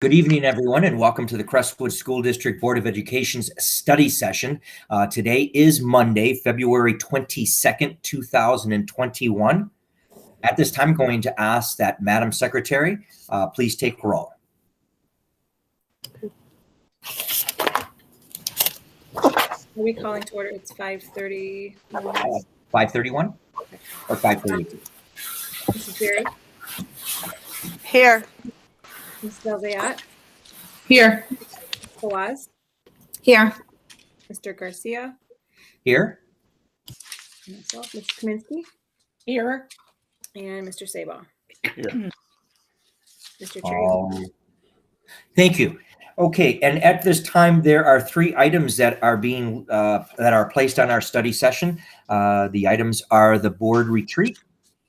Good evening, everyone, and welcome to the Crestwood School District Board of Education's study session. Today is Monday, February 22nd, 2021. At this time, I'm going to ask that Madam Secretary please take roll. Are we calling to order? It's 5:30. 5:31 or 5:32? Mrs. Berry? Here. Ms. Delzayat? Here. Fawaz? Here. Mr. Garcia? Here. Myself, Ms. Kaminsky? Here. And Mr. Sabah? Here. Mr. Chair? Thank you. Okay, and at this time, there are three items that are being placed on our study session. The items are the board retreat,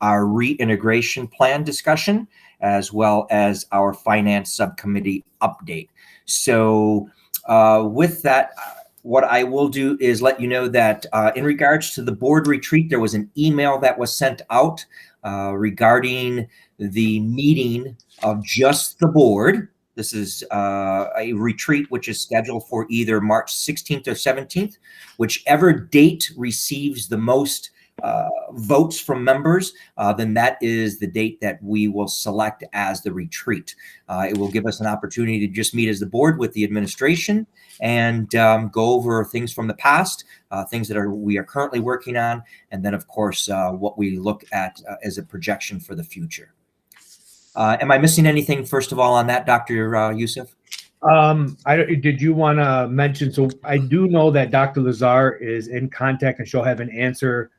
our reintegration plan discussion, as well as our finance subcommittee update. So with that, what I will do is let you know that in regards to the board retreat, there was an email that was sent out regarding the meeting of just the board. This is a retreat which is scheduled for either March 16th or 17th, whichever date receives the most votes from members, then that is the date that we will select as the retreat. It will give us an opportunity to just meet as the board with the administration and go over things from the past, things that we are currently working on, and then of course what we look at as a projection for the future. Am I missing anything, first of all, on that, Dr. Youssef? Did you want to mention, so I do know that Dr. Lazar is in contact and she'll have an answer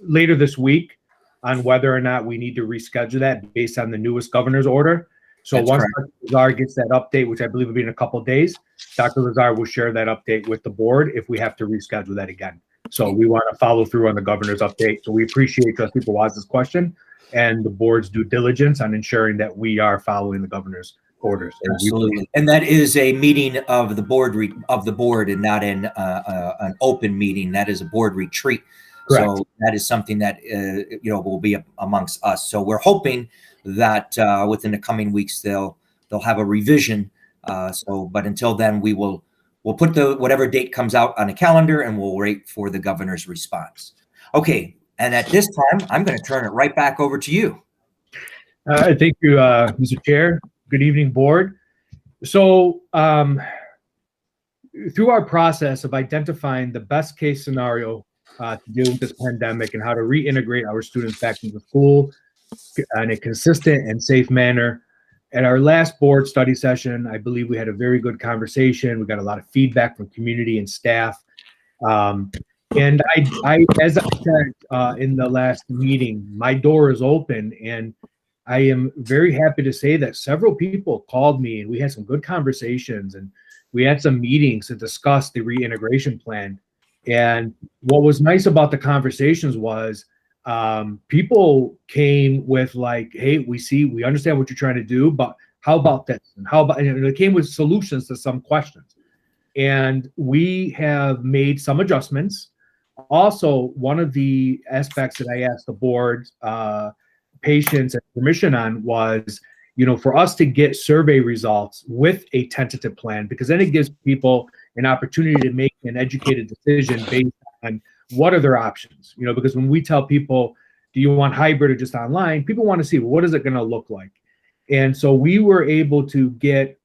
later this week on whether or not we need to reschedule that based on the newest governor's order. So That's once correct. Dr. Lazar gets that update, which I believe will be in a couple of days, Dr. Lazar will share that update with the board if we have to reschedule that again. So we want to follow through on the governor's update. So we appreciate Trustee Fawaz's question and the board's due diligence on ensuring that we are following the governor's orders. Absolutely, and that is a meeting of the board and not an open meeting. That is a board retreat. Correct. So that is something that will be amongst us. So we're hoping that within the coming weeks they'll have a revision. But until then, we'll put whatever date comes out on a calendar, and we'll wait for the governor's response. Okay. And at this time, I'm going to turn it right back over to you. Thank you, Mr. Chair. Good evening, board. So through our process of identifying the best case scenario to deal with this pandemic and how to reintegrate our students back into school in a consistent and safe manner, at our last board study session, I believe we had a very good conversation. We got a lot of feedback from community and staff. And I, as I said in the last meeting, my door is open, and I am very happy to say that several people called me, and we had some good conversations, and we had some meetings to discuss the reintegration plan. And what was nice about the conversations was people came with like, hey, we understand what you're trying to do, but how about this? And how about, and they came with solutions to some questions. And we have made some adjustments. Also, one of the aspects that I asked the board patience and permission on was, for us to get survey results with a tentative plan, because then it gives people an opportunity to make an educated decision based on what are their options. Because when we tell people, do you want hybrid or just online, people want to see, well, what is it going to look like? And so we were able to get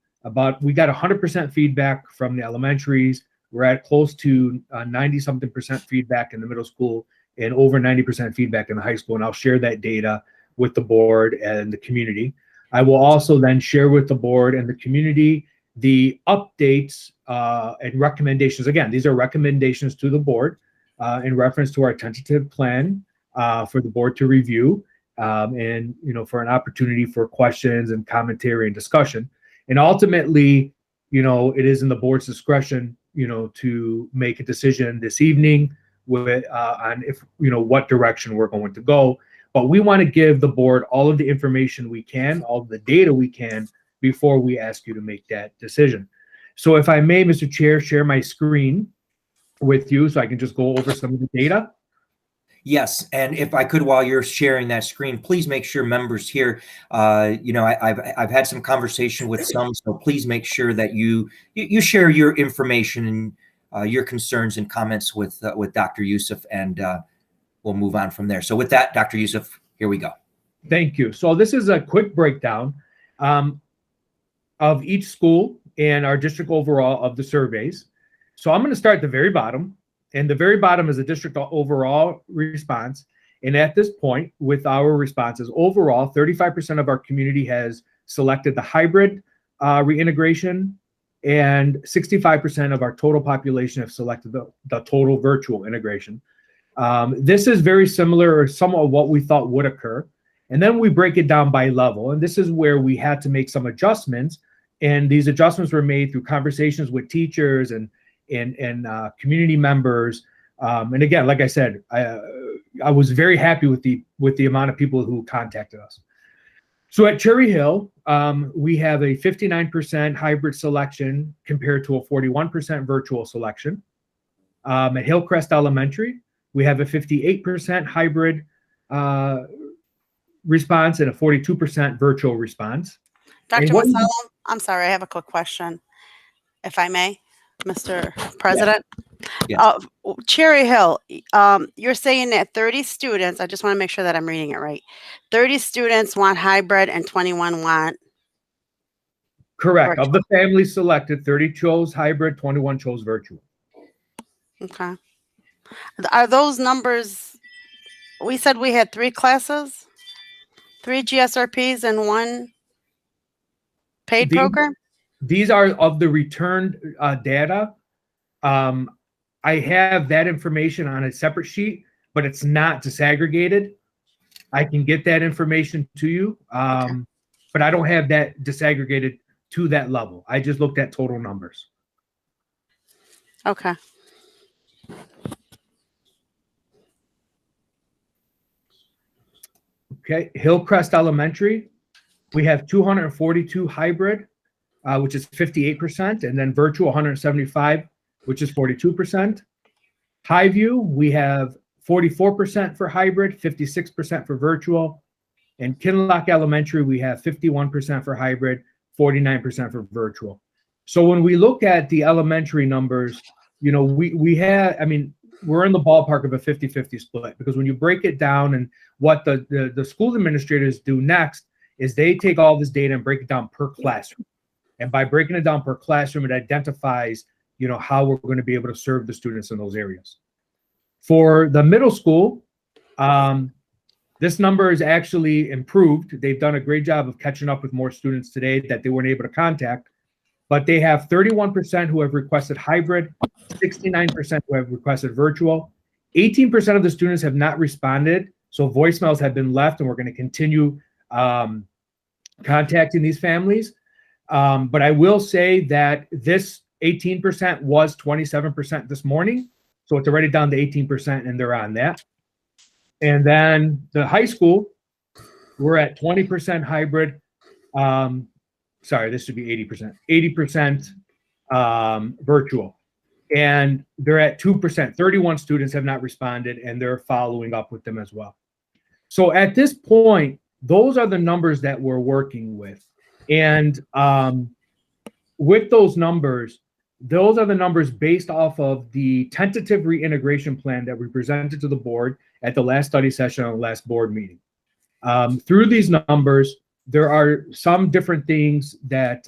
we got 100% feedback from the elementaries. We're at close to 90-something% feedback in the middle school and over 90% feedback in the high school. And I'll share that data with the board and the community. I will also then share with the board and the community the updates and recommendations. Again, these are recommendations to the board in reference to our tentative plan for the board to review and, for an opportunity for questions and commentary and discussion. And ultimately, it is in the board's discretion to make a decision this evening on if, what direction we're going to go. But we want to give the board all of the information we can, all of the data we can, before we ask you to make that decision. So if I may, Mr. Chair, share my screen with you so I can just go over some of the data. Yes, and if I could, while you're sharing that screen, please make sure members here, I've had some conversation with some, so please make sure that you share your information and your concerns and comments with Dr. Youssef, and we'll move on from there. So with that, Dr. Youssef, here we go. Thank you. So this is a quick breakdown of each school and our district overall of the surveys. So I'm going to start at the very bottom. And the very bottom is the district overall response. And at this point, with our responses, overall, 35% of our community has selected the hybrid reintegration, and 65% of our total population have selected the total virtual integration. This is very similar or somewhat what we thought would occur. And then we break it down by level. And this is where we had to make some adjustments. And these adjustments were made through conversations with teachers and community members. And again, like I said, I was very happy with the amount of people who contacted us. So at Cherry Hill, we have a 59% hybrid selection compared to a 41% virtual selection. At Hillcrest Elementary, we have a 58% hybrid response and a 42% virtual response. Dr. Masalam, I'm sorry, I have a quick question, if I may, Mr. President. Yeah. Cherry Hill, you're saying that 30 students, I just want to make sure that I'm reading it right. 30 students want hybrid and 21 want? Correct. Virtual. Of the families selected, 30 chose hybrid, 21 chose virtual. Okay. Are those numbers, we said we had 3 classes, 3 GSRPs and 1 paid program? These are of the returned data. I have that information on a separate sheet, but it's not disaggregated. I can get that information to you, but I don't have that disaggregated to that level. I just looked at total numbers. Okay. Okay, Hillcrest Elementary, we have 242 hybrid, which is 58%, and then virtual 175, which is 42%. Highview, we have 44% for hybrid, 56% for virtual. And Kinloch Elementary, we have 51% for hybrid, 49% for virtual. So when we look at the elementary numbers, you know, we had, I mean, we're in the ballpark of a 50-50 split, because when you break it down, and what the school administrators do next is they take all this data and break it down per classroom. And by breaking it down per classroom, it identifies, you know, how we're going to be able to serve the students in those areas. For the middle school, this number is actually improved. They've done a great job of catching up with more students today that they weren't able to contact. But they have 31% who have requested hybrid, 69% who have requested virtual. 18% of the students have not responded. So voicemails have been left, and we're going to continue contacting these families. But I will say that this 18% was 27% this morning. So it's already down to 18%, and they're on that. And then the high school, we're at 20% hybrid. Sorry, this should be 80%. 80% virtual. And they're at 2%. 31 students have not responded, and they're following up with them as well. So at this point, those are the numbers that we're working with. And with those numbers, those are the numbers based off of the tentative reintegration plan that we presented to the board at the last study session on the last board meeting. Through these numbers, there are some different things that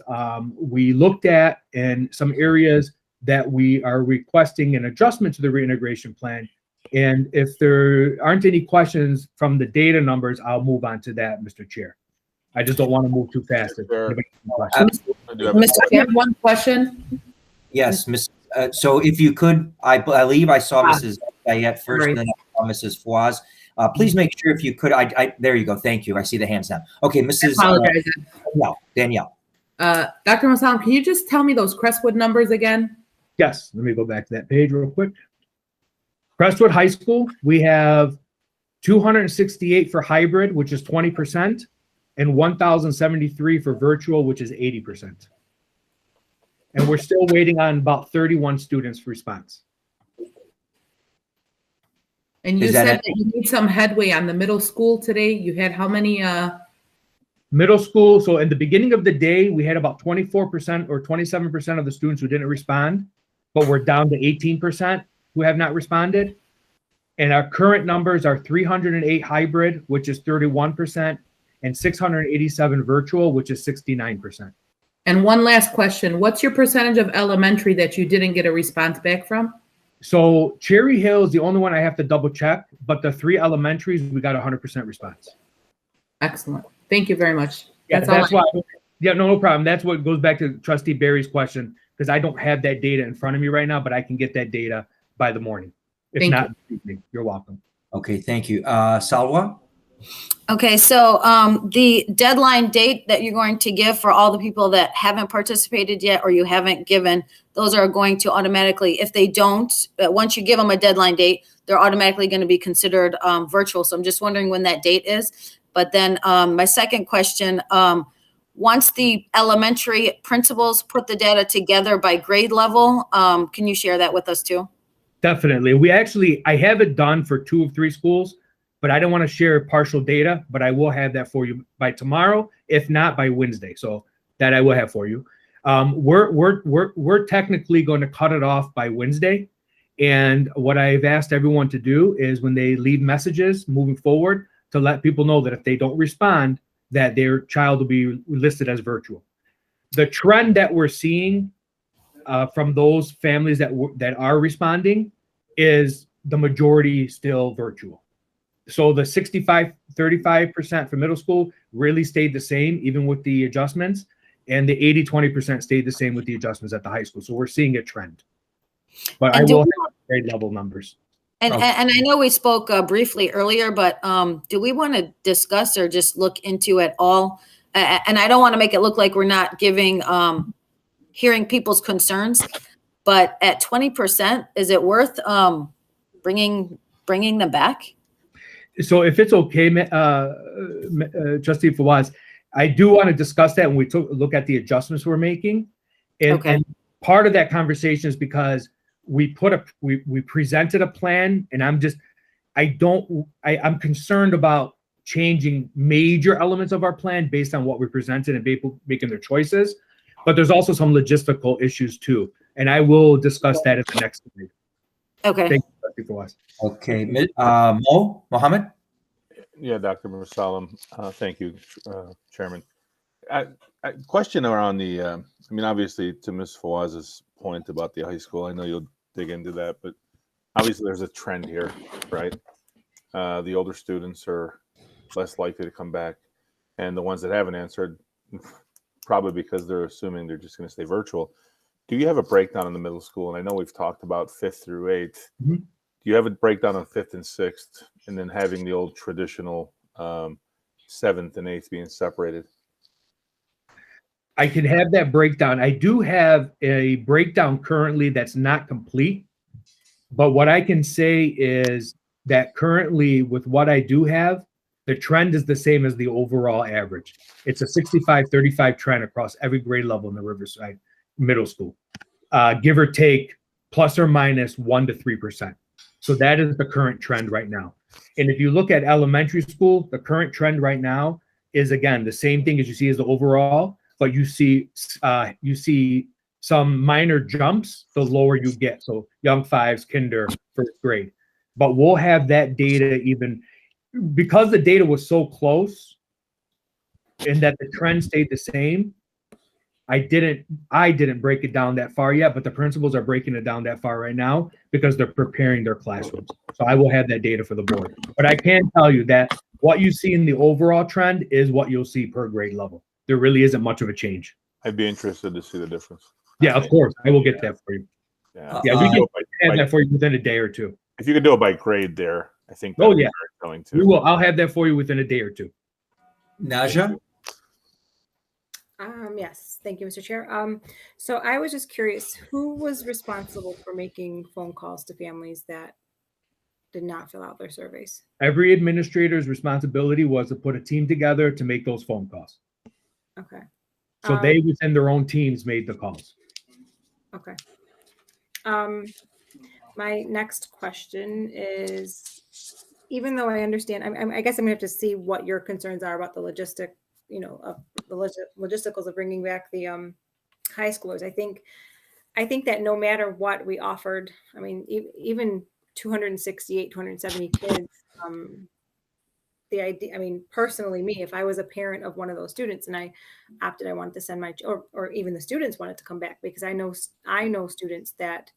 we looked at, and some areas that we are requesting an adjustment to the reintegration plan. And if there aren't any questions from the data numbers, I'll move on to that, Mr. Chair. I just don't want to move too fast. Mr. Chair, one question. Yes, Miss. So if you could, I believe I saw Mrs. Gayette first, and then I saw Mrs. Fawaz. Please make sure, if you could, there you go. Thank you. I see the hands now. Okay, Mrs. Danielle. Dr. Masalam, can you just tell me those Crestwood numbers again? Yes, let me go back to that page real quick. Crestwood High School, we have 268 for hybrid, which is 20%, and 1,073 for virtual, which is 80%. And we're still waiting on about 31 students' response. And you Is that said it? that you need some headway on the middle school today. You had how many? Middle school. So in the beginning of the day, we had about 24% or 27% of the students who didn't respond, but we're down to 18% who have not responded. And our current numbers are 308 hybrid, which is 31%, and 687 virtual, which is 69%. And one last question. What's your percentage of elementary that you didn't get a response back from? So Cherry Hill is the only one I have to double check, but the 3 elementaries, we got 100% response. Excellent. Thank you very much. Yeah, That's all. why. Yeah, no problem. That's what goes back to Trustee Barry's question, because I don't have that data in front of me right now, but I can get that data by the morning. If Thank not, you're welcome. Okay, thank you. Salwa? Okay, so the deadline date that you're going to give for all the people that haven't participated yet or you haven't given, those are going to automatically, if they don't, once you give them a deadline date, they're automatically going to be considered virtual. So I'm just wondering when that date is. But then my second question, once the elementary principals put the data together by grade level, can you share that with us too? Definitely. I have it done for 2 of 3 schools, but I don't want to share partial data, but I will have that for you by tomorrow, if not by Wednesday. So that I will have for you. We're technically going to cut it off by Wednesday. And what I've asked everyone to do is when they leave messages moving forward, to let people know that if they don't respond, that their child will be listed as virtual. The trend that we're seeing from those families that are responding is the majority still virtual. So the 35% for middle school really stayed the same, even with the adjustments, and the 20% stayed the same with the adjustments at the high school. So we're seeing a trend. But I will have grade level numbers. And I know we spoke briefly earlier, but do we want to discuss or just look into it all? And I don't want to make it look like we're not giving, hearing people's concerns, but at 20%, is it worth bringing them back? So if it's okay, Trustee Fawaz, I do want to discuss that when we look at the adjustments we're making. And part of that conversation is because we presented a plan, and I'm concerned about changing major elements of our plan based on what we presented and people making their choices. But there's also some logistical issues too. And I will discuss that at the next meeting. Okay. Thank you, Trustee Fawaz. Okay, Mohammed? Yeah, Dr. Mursalam, thank you, Chairman. Question around the, I mean, obviously to Ms. Fawaz's point about the high school, I know you'll dig into that, but obviously there's a trend here, right? The older students are less likely to come back, and the ones that haven't answered, probably because they're assuming they're just going to stay virtual. Do you have a breakdown in the middle school? And I know we've talked about 5th through 8th. Mm-hmm. Do you have a breakdown on 5th and 6th, and then having the old traditional 7th and 8th being separated? I can have that breakdown. I do have a breakdown currently that's not complete, but what I can say is that currently with what I do have, the trend is the same as the overall average. It's a 65-35 trend across every grade level in the Riverside Middle School, give or take plus or minus 1 to 3%. So that is the current trend right now. And if you look at elementary school, the current trend right now is, again, the same thing as you see as the overall, but you see some minor jumps the lower you get. So young fives, kinder, 1st grade. But we'll have that data even because the data was so close and that the trend stayed the same. I didn't break it down that far yet, but the principals are breaking it down that far right now because they're preparing their classrooms. So I will have that data for the board. But I can tell you that what you see in the overall trend is what you'll see per grade level. There really isn't much of a change. I'd be interested to see the difference. Yeah, of course. I will get that for you. Yeah, Yeah, we can have that for you within a day or two. if you could do it by grade there, I think Oh, that'd be yeah. very telling We too. will. I'll have that for you within a day or two. Naja? Yes, thank you, Mr. Chair. So I was just curious, who was responsible for making phone calls to families that did not fill out their surveys? Every administrator's responsibility was to put a team together to make those phone calls. Okay. So they within their own teams made the calls. Okay. My next question is, even though I understand, I guess I'm gonna have to see what your concerns are about the logistic, logisticals of bringing back the high schoolers. I think that no matter what we offered, I mean, even 268, 270 kids, the idea, I mean, personally, me, if I was a parent of one of those students and I wanted to send or even the students wanted to come back, because I know students that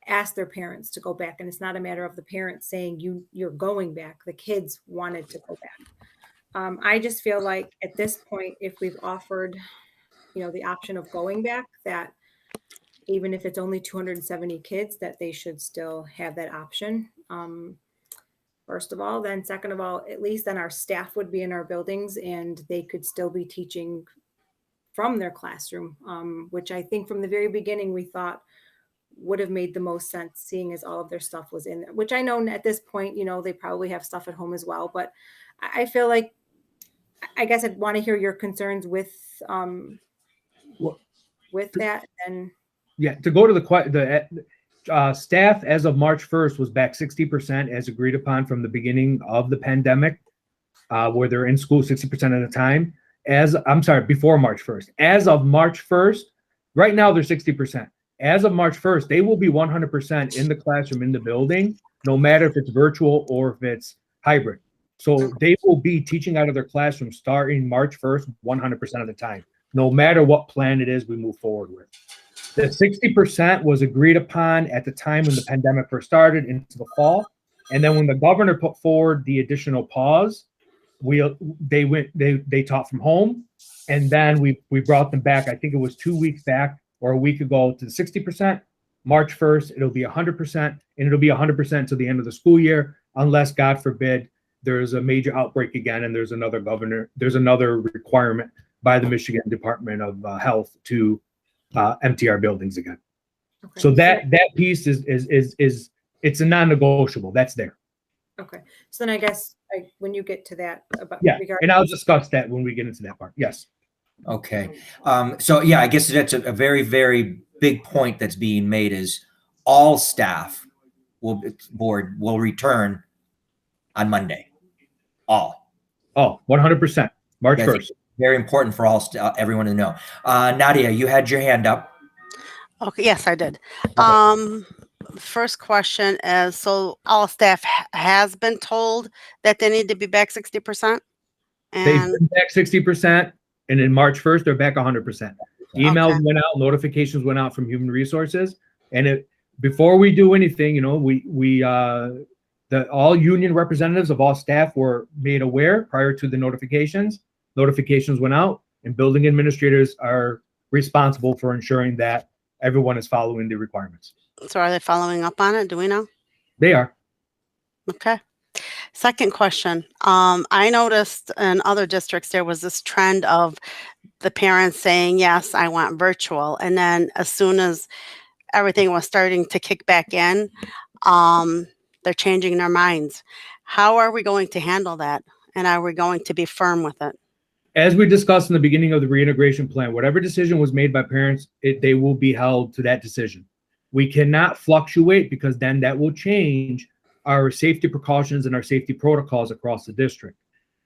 ask their parents to go back, and it's not a matter of the parents saying you're going back. The kids wanted to go back. I just feel like at this point, if we've offered, the option of going back, that even if it's only 270 kids, that they should still have that option. First of all, then second of all, at least then our staff would be in our buildings and they could still be teaching from their classroom, which I think from the very beginning we thought would have made the most sense, seeing as all of their stuff was in there, which I know at this point, they probably have stuff at home as well. But I feel like, I guess I'd want to hear your concerns with that. And Yeah, to go to the staff as of March 1st was back 60% as agreed upon from the beginning of the pandemic, where they're in school 60% of the time. Before March 1st. As of March 1st, right now they're 60%. As of March 1st, they will be 100% in the classroom, in the building, no matter if it's virtual or if it's hybrid. So they will be teaching out of their classroom starting March 1st, 100% of the time, no matter what plan it is we move forward with. The 60% was agreed upon at the time when the pandemic first started into the fall. And then when the governor put forward the additional pause, they taught from home. And then we brought them back, I think it was 2 weeks back or a week ago, to the 60%. March 1st, it'll be 100%, and it'll be 100% to the end of the school year, unless, God forbid, there's a major outbreak again and there's another requirement by the Michigan Department of Health to empty our buildings again. Okay. So that piece is it's a non-negotiable. That's there. Okay. So then I guess when you get to that, and I'll discuss that when we get into that part. Yes. Okay. So yeah, I guess that's a very, very big point that's being made, is all staff board will return on Monday. All. 100%. March 1st. Very important for everyone to know. Nadia, you had your hand up. Okay, yes, I did. Okay. First question is, so all staff has been told that they need to be back 60%? They've been back 60%, and in March 1st, they're back 100%. Emails went out, notifications went out from Human Resources, and before we do anything, all union representatives of all staff were made aware prior to the notifications. Notifications went out, and building administrators are responsible for ensuring that everyone is following the requirements. So are they following up on it? Do we know? They are. Okay. Second question. I noticed in other districts, there was this trend of the parents saying, yes, I want virtual. And then as soon as everything was starting to kick back in, they're changing their minds. How are we going to handle that? And are we going to be firm with it? As we discussed in the beginning of the reintegration plan, whatever decision was made by parents, they will be held to that decision. We cannot fluctuate, because then that will change our safety precautions and our safety protocols across the district.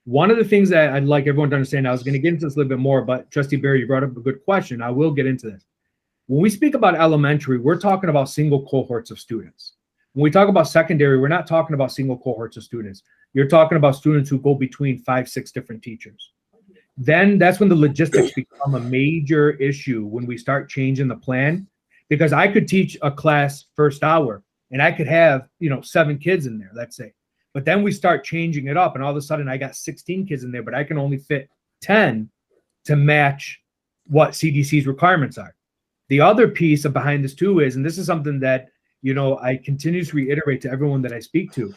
One of the things that I'd like everyone to understand, I was going to get into this a little bit more, but Trustee Barry, you brought up a good question. I will get into this. When we speak about elementary, we're talking about single cohorts of students. When we talk about secondary, we're not talking about single cohorts of students. You're talking about students who go between 5-6 different teachers. Then that's when the logistics become a major issue, when we start changing the plan, because I could teach a class first hour and I could have, 7 kids in there, let's say. But then we start changing it up, and all of a sudden I got 16 kids in there, but I can only fit 10 to match what CDC's requirements are. The other piece of behind this too is, and this is something that, I continue to reiterate to everyone that I speak to,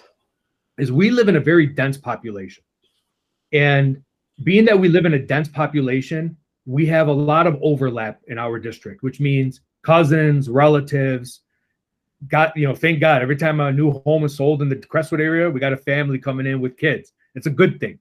is we live in a very dense population. And being that we live in a dense population, we have a lot of overlap in our district, which means cousins, relatives. Thank God, every time a new home is sold in the Crestwood area, we got a family coming in with kids. It's a good thing.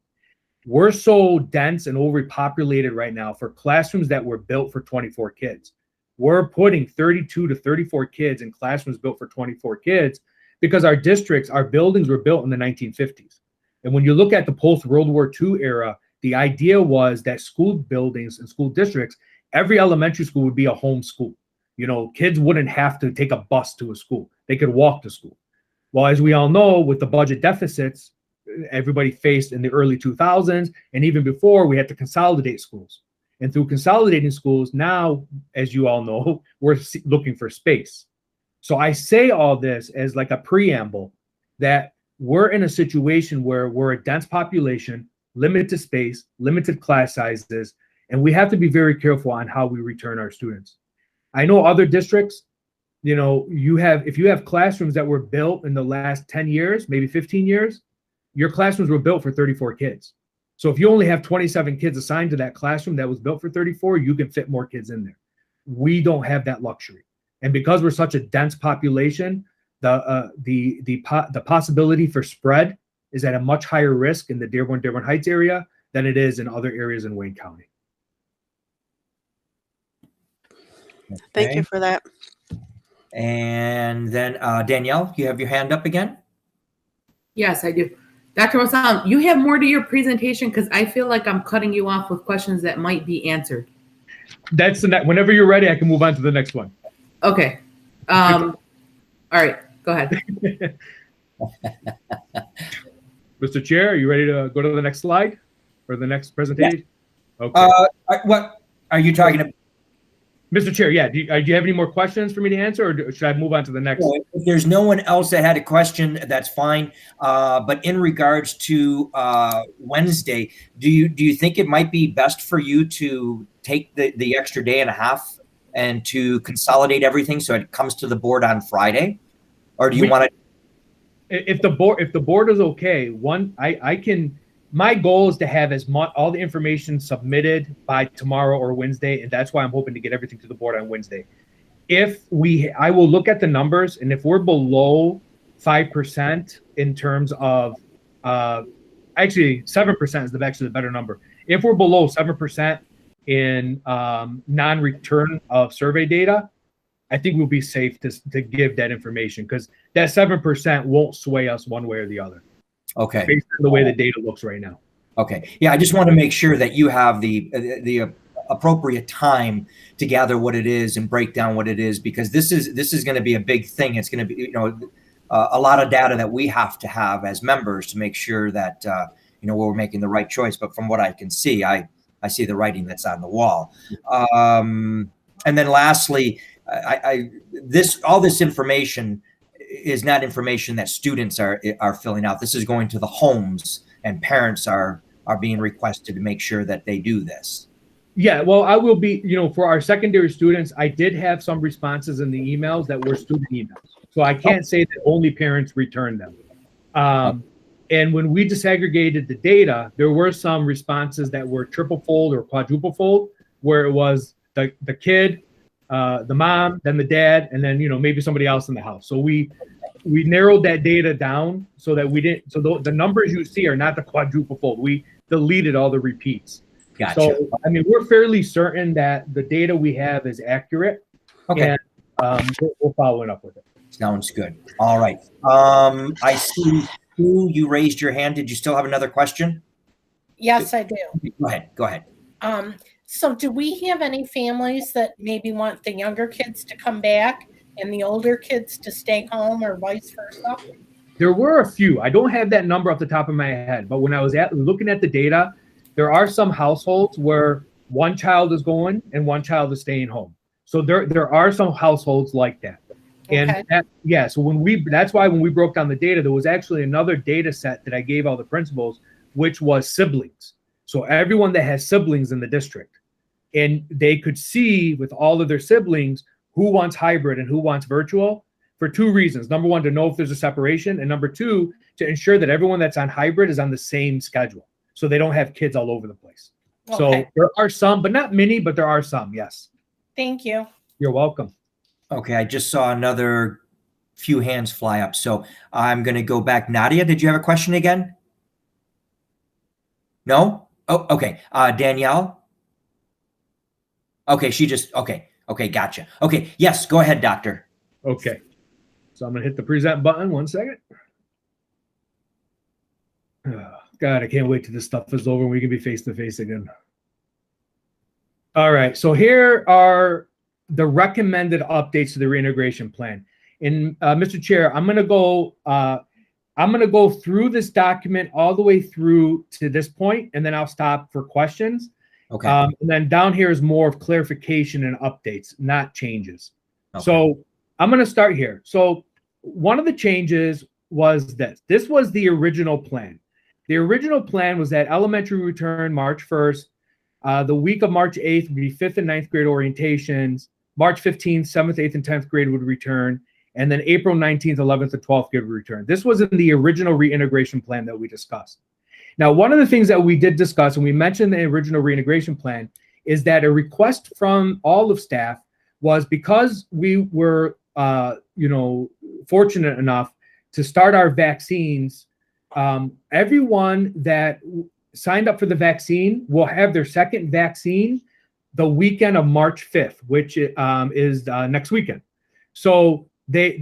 We're so dense and overpopulated right now for classrooms that were built for 24 kids. We're putting 32 to 34 kids in classrooms built for 24 kids because our districts, our buildings were built in the 1950s. And when you look at the post-World War II era, the idea was that school buildings and school districts, every elementary school would be a home school. You know, kids wouldn't have to take a bus to a school. They could walk to school. Well, as we all know, with the budget deficits everybody faced in the early 2000s, and even before, we had to consolidate schools. And through consolidating schools, now, as you all know, we're looking for space. So I say all this as like a preamble that we're in a situation where we're a dense population, limited space, limited class sizes, and we have to be very careful on how we return our students. I know other districts, you know, if you have classrooms that were built in the last 10 years, maybe 15 years, your classrooms were built for 34 kids. So if you only have 27 kids assigned to that classroom that was built for 34, you can fit more kids in there. We don't have that luxury. And because we're such a dense population, the possibility for spread is at a much higher risk in the Dearborn Heights area than it is in other areas in Wayne County. Thank you for that. And then Danielle, you have your hand up again? Yes, I do. Dr. Mosalam, you have more to your presentation because I feel like I'm cutting you off with questions that might be answered. That's the next. Whenever you're ready, I can move on to the next one. Okay. All right, go ahead. Mr. Chair, are you ready to go to the next slide or the next presentation? Yeah. Okay. What are you talking about? Mr. Chair, yeah, do you have any more questions for me to answer, or should I move on to the next? If there's no one else that had a question, that's fine. But in regards to Wednesday, do you think it might be best for you to take the extra day and a half and to consolidate everything so it comes to the board on Friday, or do you want to? If the board is okay, I can. My goal is to have all the information submitted by tomorrow or Wednesday, and that's why I'm hoping to get everything to the board on Wednesday. I will look at the numbers, and if we're below 5% in terms of, actually 7% is actually the better number. If we're below 7% in non-return of survey data, I think we'll be safe to give that information because that 7% won't sway us one way or the other. Okay. Based on the way the data looks right now. Okay. Yeah, I just want to make sure that you have the appropriate time to gather what it is and break down what it is, because this is going to be a big thing. It's going to be, a lot of data that we have to have as members to make sure that we're making the right choice. But from what I can see, I see the writing that's on the wall. And then lastly, all this information is not information that students are filling out. This is going to the homes, and parents are being requested to make sure that they do this. Yeah, well, I will be, for our secondary students, I did have some responses in the emails that were student emails. So I can't say that only parents returned them. And when we disaggregated the data, there were some responses that were triple fold or quadruple fold, where it was the kid, the mom, then the dad, and then maybe somebody else in the house. So we narrowed that data down so that the numbers you see are not the quadruple fold. We deleted all the repeats. Gotcha. So we're fairly certain that the data we have is accurate. Okay. And we're following up with it. Sounds good. All right. I see you raised your hand. Did you still have another question? Yes, I do. Go ahead. So do we have any families that maybe want the younger kids to come back and the older kids to stay home, or vice versa? There were a few. I don't have that number off the top of my head, but when I was looking at the data, there are some households where one child is going and one child is staying home. So there are some households like that. And Okay. So that's why when we broke down the data, there was actually another data set that I gave all the principals, which was siblings. So everyone that has siblings in the district, and they could see with all of their siblings who wants hybrid and who wants virtual for two reasons. Number one, to know if there's a separation, and number two, to ensure that everyone that's on hybrid is on the same schedule, so they don't have kids all over the place. Okay. So there are some, but not many, but there are some, yes. Thank you. You're welcome. Okay, I just saw another few hands fly up, so I'm going to go back. Nadia, did you have a question again? No? Oh, okay. Danielle? Okay, okay, gotcha. Okay, yes, go ahead, doctor. Okay. So I'm going to hit the present button. 1 second. Oh, God, I can't wait till this stuff is over and we can be face-to-face again. All right. So here are the recommended updates to the reintegration plan. And Mr. Chair, I'm going to go through this document all the way through to this point, and then I'll stop for questions. Okay. And then down here is more of clarification and updates, not changes. Okay. So I'm going to start here. So one of the changes was this. This was the original plan. The original plan was that elementary return March 1st. The week of March 8th would be 5th and 9th grade orientations. March 15th, 7th, 8th, and 10th grade would return. And then April 19th, 11th, and 12th grade would return. This was in the original reintegration plan that we discussed. Now, one of the things that we did discuss, and we mentioned in the original reintegration plan, is that a request from all of staff was, because we were, fortunate enough to start our vaccines, everyone that signed up for the vaccine will have their second vaccine the weekend of March 5th, which is next weekend. So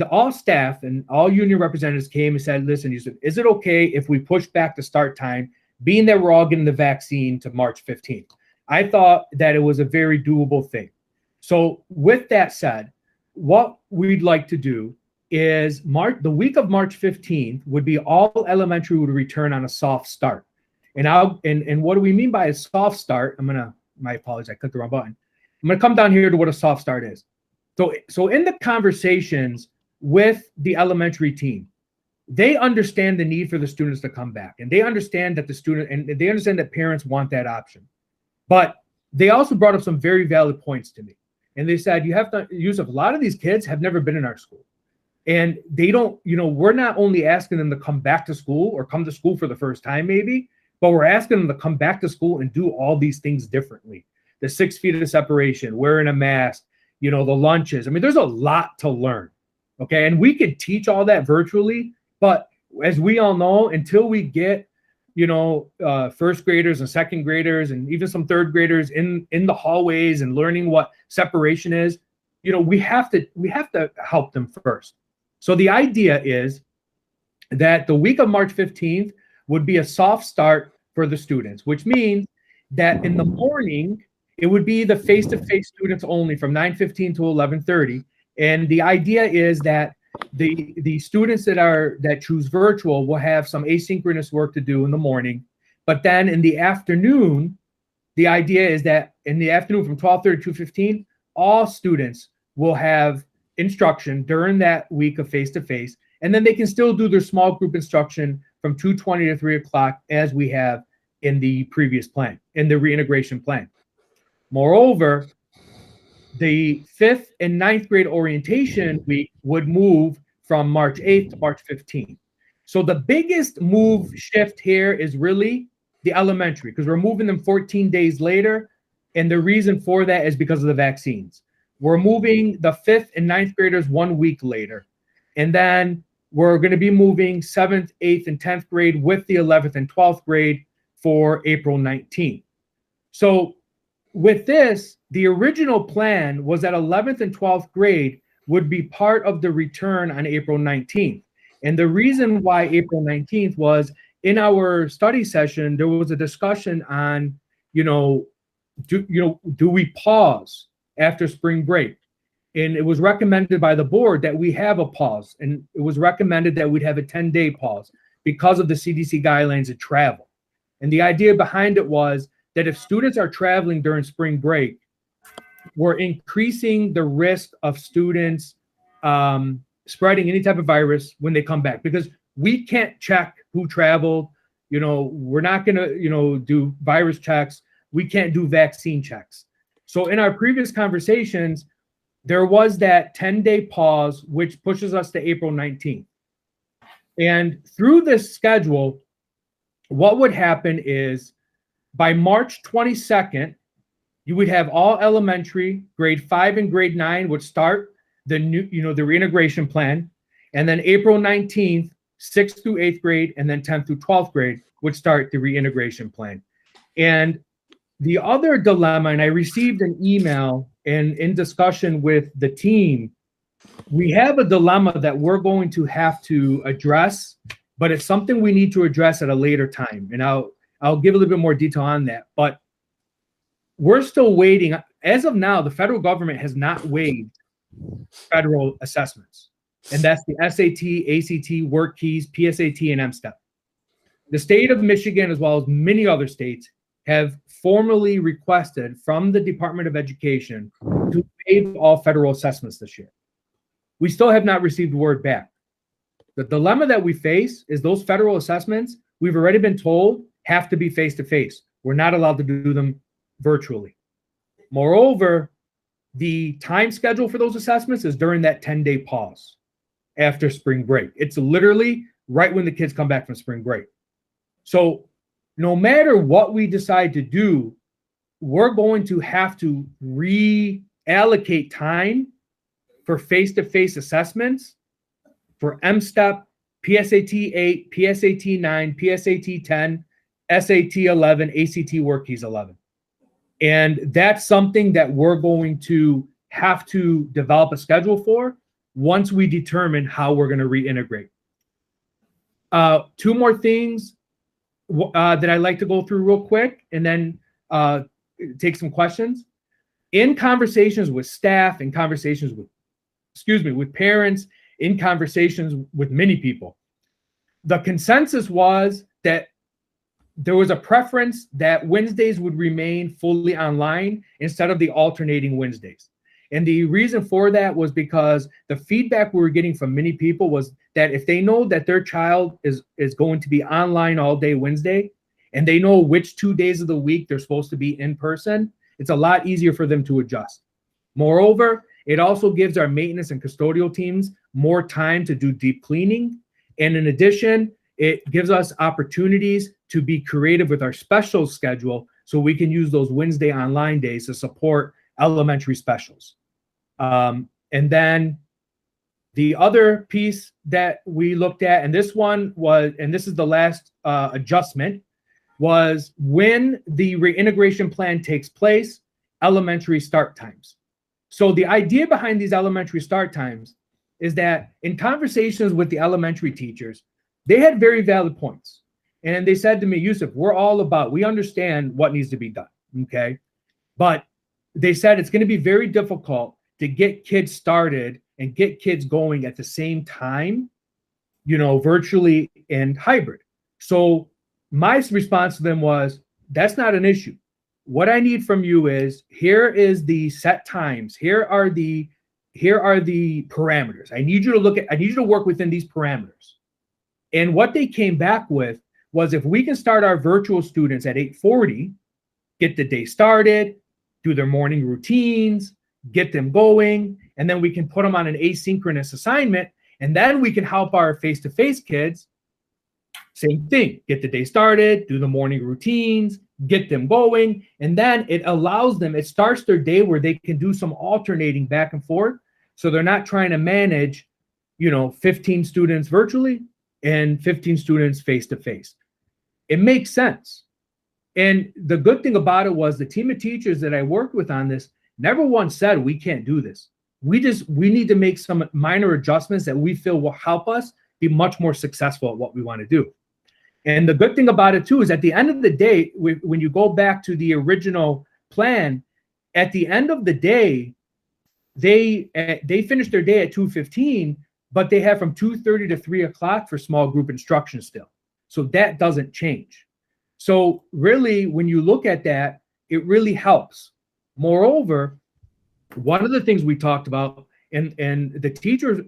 all staff and all union representatives came and said, listen, is it okay if we push back the start time, being that we're all getting the vaccine to March 15th? I thought that it was a very doable thing. So with that said, what we'd like to do is the week of March 15th would be all elementary would return on a soft start. And what do we mean by a soft start? My apologies, I clicked the wrong button. I'm going to come down here to what a soft start is. So in the conversations with the elementary team, they understand the need for the students to come back, and they understand that they understand that parents want that option. But they also brought up some very valid points to me. And they said, you have to use a lot of these kids have never been in our school. And they don't, we're not only asking them to come back to school or come to school for the first time, maybe, but we're asking them to come back to school and do all these things differently. The 6 feet of separation, wearing a mask, the lunches. I mean, there's a lot to learn. Okay. And we could teach all that virtually, but as we all know, until we get, first graders and second graders and even some third graders in the hallways and learning what separation is, we have to help them first. So the idea is that the week of March 15th would be a soft start for the students, which means that in the morning, it would be the face-to-face students only from 9:15 to 11:30. And the idea is that the students that choose virtual will have some asynchronous work to do in the morning. But then in the afternoon, the idea is that in the afternoon from 12:30 to 2:15, all students will have instruction during that week of face-to-face. And then they can still do their small group instruction from 2:20 to 3 o'clock as we have in the previous plan, in the reintegration plan. Moreover, the 5th and 9th grade orientation week would move from March 8th to March 15th. So the biggest shift here is really the elementary, because we're moving them 14 days later. And the reason for that is because of the vaccines. We're moving the 5th and 9th graders 1 week later. And then we're going to be moving 7th, 8th, and 10th grade with the 11th and 12th grade for April 19th. So with this, the original plan was that 11th and 12th grade would be part of the return on April 19th. And the reason why April 19th was, in our study session, there was a discussion on, do we pause after spring break? And it was recommended by the board that we have a pause. And it was recommended that we'd have a 10-day pause because of the CDC guidelines of travel. And the idea behind it was that if students are traveling during spring break, we're increasing the risk of students spreading any type of virus when they come back, because we can't check who traveled. We're not going to, do virus checks. We can't do vaccine checks. So in our previous conversations, there was that 10-day pause, which pushes us to April 19th. And through this schedule, what would happen is by March 22nd, you would have all elementary, grade 5 and grade 9 would start the the reintegration plan. And then April 19th, 6th through 8th grade, and then 10th through 12th grade would start the reintegration plan. And the other dilemma, and I received an email in discussion with the team, we have a dilemma that we're going to have to address, but it's something we need to address at a later time. And I'll give a little bit more detail on that. But we're still waiting. As of now, the federal government has not waived federal assessments. And that's the SAT, ACT, work keys, PSAT, and MSTEP. The state of Michigan, as well as many other states, have formally requested from the Department of Education to waive all federal assessments this year. We still have not received word back. The dilemma that we face is those federal assessments, we've already been told, have to be face-to-face. We're not allowed to do them virtually. Moreover, the time schedule for those assessments is during that 10-day pause after spring break. It's literally right when the kids come back from spring break. So no matter what we decide to do, we're going to have to reallocate time for face-to-face assessments for MSTEP, PSAT 8, PSAT 9, PSAT 10, SAT 11, ACT Work Keys 11. And that's something that we're going to have to develop a schedule for once we determine how we're going to reintegrate. Two more things that I'd like to go through real quick and then take some questions. In conversations with staff, in conversations with parents, in conversations with many people, the consensus was that there was a preference that Wednesdays would remain fully online instead of the alternating Wednesdays. And the reason for that was because the feedback we were getting from many people was that if they know that their child is going to be online all day Wednesday, and they know which 2 days of the week they're supposed to be in person, it's a lot easier for them to adjust. Moreover, it also gives our maintenance and custodial teams more time to do deep cleaning. And in addition, it gives us opportunities to be creative with our special schedule so we can use those Wednesday online days to support elementary specials. And then the other piece that we looked at, and this is the last adjustment, was when the reintegration plan takes place, elementary start times. So the idea behind these elementary start times is that in conversations with the elementary teachers, they had very valid points. And they said to me, Yusuf, we understand what needs to be done, okay? But they said it's going to be very difficult to get kids started and get kids going at the same time, virtually and hybrid. So my response to them was, that's not an issue. What I need from you is, here is the set times. Here are the parameters. I need you to work within these parameters. And what they came back with was, if we can start our virtual students at 8:40, get the day started, do their morning routines, get them going, and then we can put them on an asynchronous assignment, and then we can help our face-to-face kids. Same thing, get the day started, do the morning routines, get them going, and then it starts their day where they can do some alternating back and forth, so they're not trying to manage, 15 students virtually and 15 students face-to-face. It makes sense. And the good thing about it was the team of teachers that I worked with on this never once said we can't do this. We need to make some minor adjustments that we feel will help us be much more successful at what we want to do. And the good thing about it too is, at the end of the day, when you go back to the original plan, at the end of the day, they finish their day at 2:15, but they have from 2:30 to 3 o'clock for small group instruction still. So that doesn't change. So really, when you look at that, it really helps. Moreover, one of the things we talked about, and the teachers,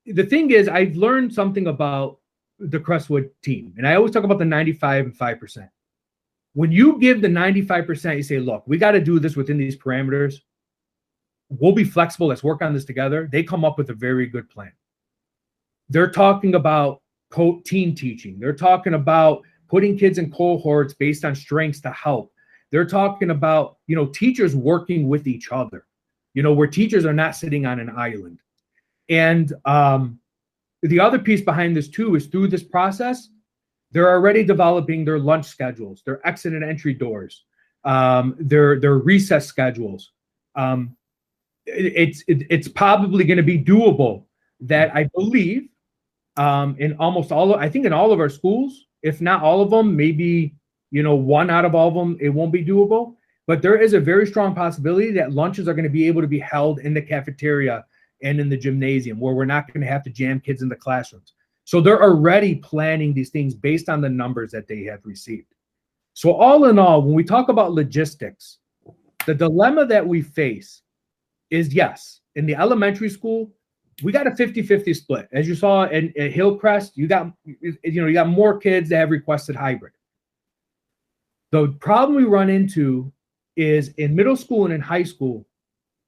the thing is, I've learned something about the Crestwood team, and I always talk about the 95 and 5%. When you give the 95%, you say, look, we got to do this within these parameters. We'll be flexible. Let's work on this together. They come up with a very good plan. They're talking about team teaching. They're talking about putting kids in cohorts based on strengths to help. They're talking about, teachers working with each other, where teachers are not sitting on an island. And the other piece behind this too is, through this process, they're already developing their lunch schedules, their exit and entry doors, their recess schedules. it's probably going to be doable. That I believe in almost all of, I think in all of our schools, if not all of them, maybe, you know, one out of all of them, it won't be doable. But there is a very strong possibility that lunches are going to be able to be held in the cafeteria and in the gymnasium, where we're not going to have to jam kids in the classrooms. So they're already planning these things based on the numbers that they have received. So all in all, when we talk about logistics, the dilemma that we face is, yes, in the elementary school, we got a 50-50 split. As you saw at Hillcrest, you got more kids that have requested hybrid. The problem we run into is in middle school and in high school,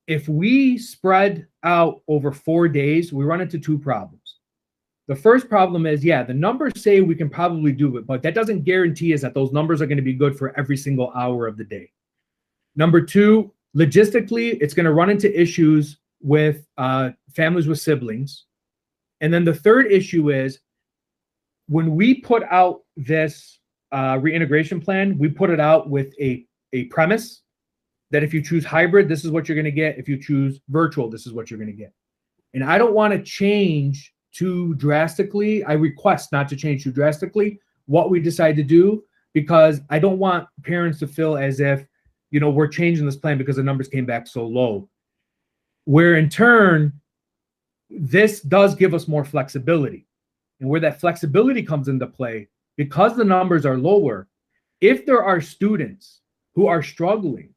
if we spread out over 4 days, we run into two problems. The first problem is, yeah, the numbers say we can probably do it, but that doesn't guarantee us that those numbers are going to be good for every single hour of the day. Number two, logistically, it's going to run into issues with families with siblings. And then the third issue is, when we put out this reintegration plan, we put it out with a premise that if you choose hybrid, this is what you're going to get. If you choose virtual, this is what you're going to get. And I don't want to change too drastically. I request not to change too drastically what we decide to do, because I don't want parents to feel as if, you know, we're changing this plan because the numbers came back so low. Where in turn, this does give us more flexibility. And where that flexibility comes into play, because the numbers are lower, if there are students who are struggling,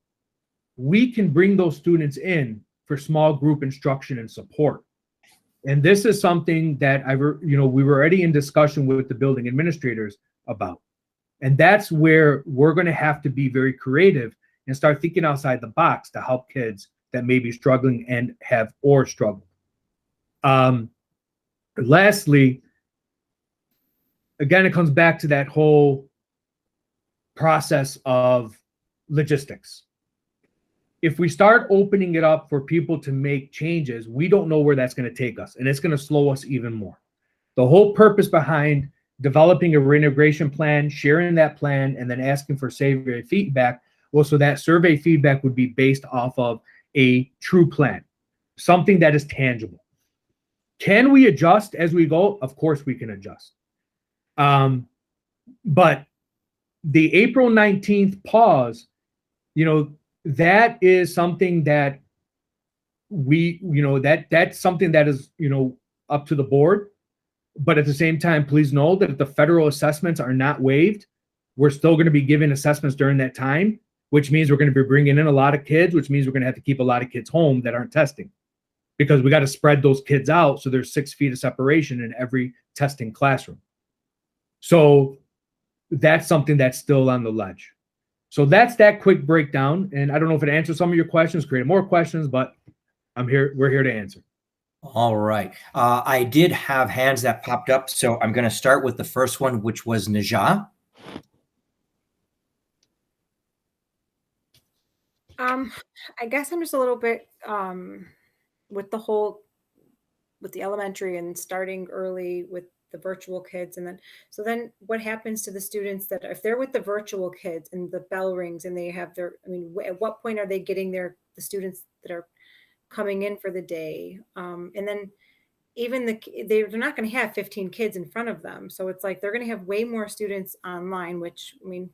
we can bring those students in for small group instruction and support. And this is something that we were already in discussion with the building administrators about. And that's where we're going to have to be very creative and start thinking outside the box to help kids that may be struggling and have or struggled. Lastly, again, it comes back to that whole process of logistics. If we start opening it up for people to make changes, we don't know where that's going to take us, and it's going to slow us even more. The whole purpose behind developing a reintegration plan, sharing that plan, and then asking for survey feedback was so that survey feedback would be based off of a true plan, something that is tangible. Can we adjust as we go? Of course we can adjust. But the April 19th pause, that is something that that's something that is, up to the board. But at the same time, please know that if the federal assessments are not waived, we're still going to be giving assessments during that time, which means we're going to be bringing in a lot of kids, which means we're going to have to keep a lot of kids home that aren't testing, because we got to spread those kids out so there's 6 feet of separation in every testing classroom. So that's something that's still on the ledge. So that's that quick breakdown. And I don't know if it answers some of your questions, created more questions, but we're here to answer. All right. I did have hands that popped up, so I'm going to start with the first one, which was Najah. I guess I'm just a little bit with the elementary and starting early with the virtual kids. And then what happens to the students that, if they're with the virtual kids and the bell rings and they have at what point are they getting the students that are coming in for the day? And then even they're not going to have 15 kids in front of them. So it's like, they're going to have way more students online, which, we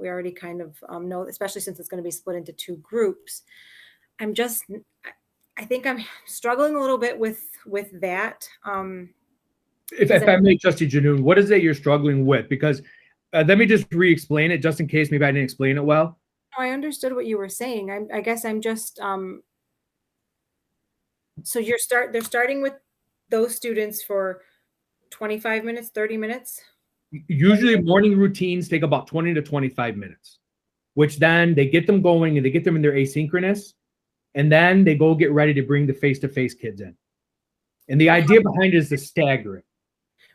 already kind of know, especially since it's going to be split into 2 groups. I think I'm struggling a little bit with that. If I may, Trustee Janoon, what is it you're struggling with? Because let me just re-explain it, just in case maybe I didn't explain it well. I understood what you were saying. I guess I'm just, so they're starting with those students for 25 minutes, 30 minutes? Usually morning routines take about 20 to 25 minutes, which then they get them going and they get them in their asynchronous, and then they go get ready to bring the face-to-face kids in. And the idea behind it is to stagger it.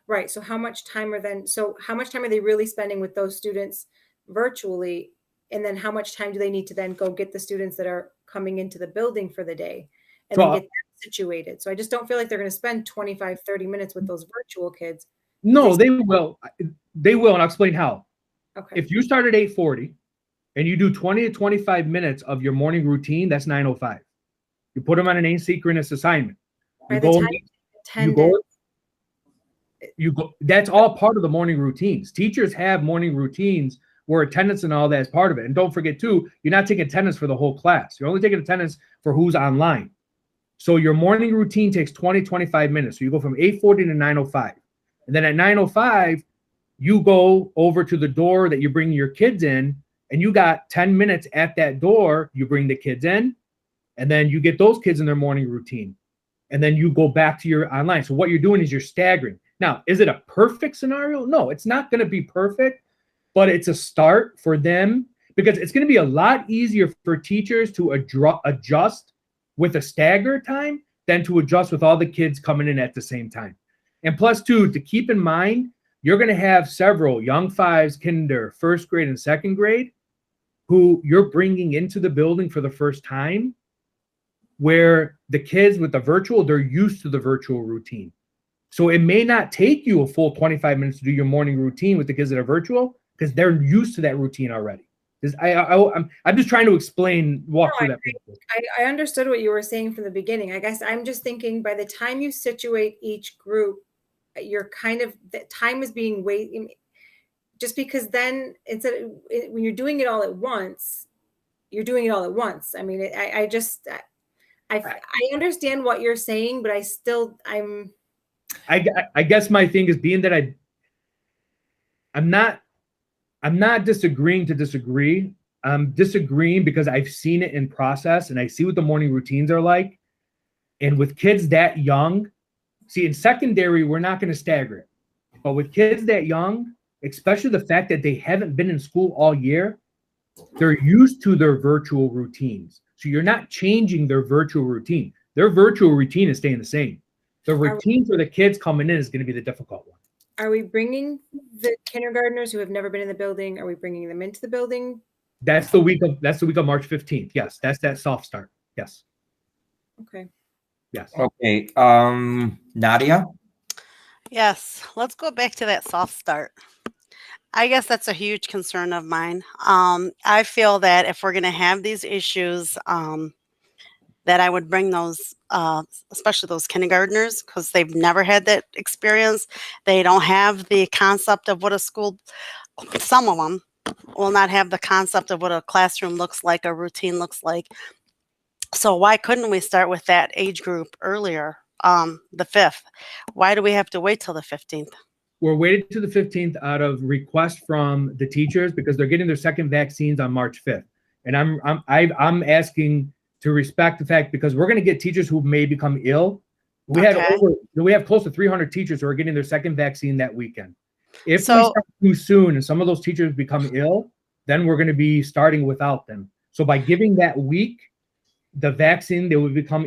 Right. So how much time are they really spending with those students virtually? And then how much time do they need to then go get the students that are coming into the building for the day and then get them situated? So I just don't feel like they're going to spend 25, 30 minutes with those virtual kids. No, they will. They will, and I'll explain how. Okay. If you start at 8:40 and you do 20 to 25 minutes of your morning routine, that's 9:05. You put them on an asynchronous assignment. By You the go, time you go, that's all part of the morning routines. Teachers have morning routines where attendance and all that is part of it. And don't forget too, you're not taking attendance for the whole class. You're only taking attendance for who's online. So your morning routine takes 20, 25 minutes. So you go from 8:40 to 9:05. And then at 9:05, you go over to the door that you're bringing your kids in, and you got 10 minutes at that door. You bring the kids in, and then you get those kids in their morning routine. And then you go back to your online. So what you're doing is you're staggering. Now, is it a perfect scenario? No, it's not going to be perfect, but it's a start for them because it's going to be a lot easier for teachers to adjust with a staggered time than to adjust with all the kids coming in at the same time. And plus, too, to keep in mind, you're going to have several young fives, kinder, first grade, and second grade who you're bringing into the building for the first time, where the kids with the virtual, they're used to the virtual routine. So it may not take you a full 25 minutes to do your morning routine with the kids that are virtual because they're used to that routine already. I'm just trying to walk through that. I understood what you were saying from the beginning. I guess I'm just thinking by the time you situate each group, you're kind of, the time is being wasted, just because then when you're doing it all at once, you're doing it all at once. I mean, I understand what you're saying, but I guess my thing is being that I'm not disagreeing to disagree. I'm disagreeing because I've seen it in process and I see what the morning routines are like. And with kids that young, see, in secondary, we're not going to stagger it. But with kids that young, especially the fact that they haven't been in school all year, they're used to their virtual routines. So you're not changing their virtual routine. Their virtual routine is staying the same. The routine for the kids coming in is going to be the difficult one. Are we bringing the kindergartners who have never been in the building? Are we bringing them into the building? That's the week of March 15th. Yes, that's that soft start. Yes. Okay. Yes. Okay. Nadia? Yes, let's go back to that soft start. I guess that's a huge concern of mine. I feel that if we're going to have these issues, that I would bring those, especially those kindergartners, because they've never had that experience. They don't have the concept of what a school, some of them will not have the concept of what a classroom looks like, a routine looks like. So why couldn't we start with that age group earlier, the 5th? Why do we have to wait till the 15th? We're waiting to the 15th out of request from the teachers because they're getting their second vaccines on March 5th. And I'm asking to respect the fact because we're going to get teachers who may become ill. We have close to 300 teachers who are getting their second vaccine that weekend. If we start too soon and some of those teachers become ill, then we're going to be starting without them. So by giving that week, the vaccine, they will become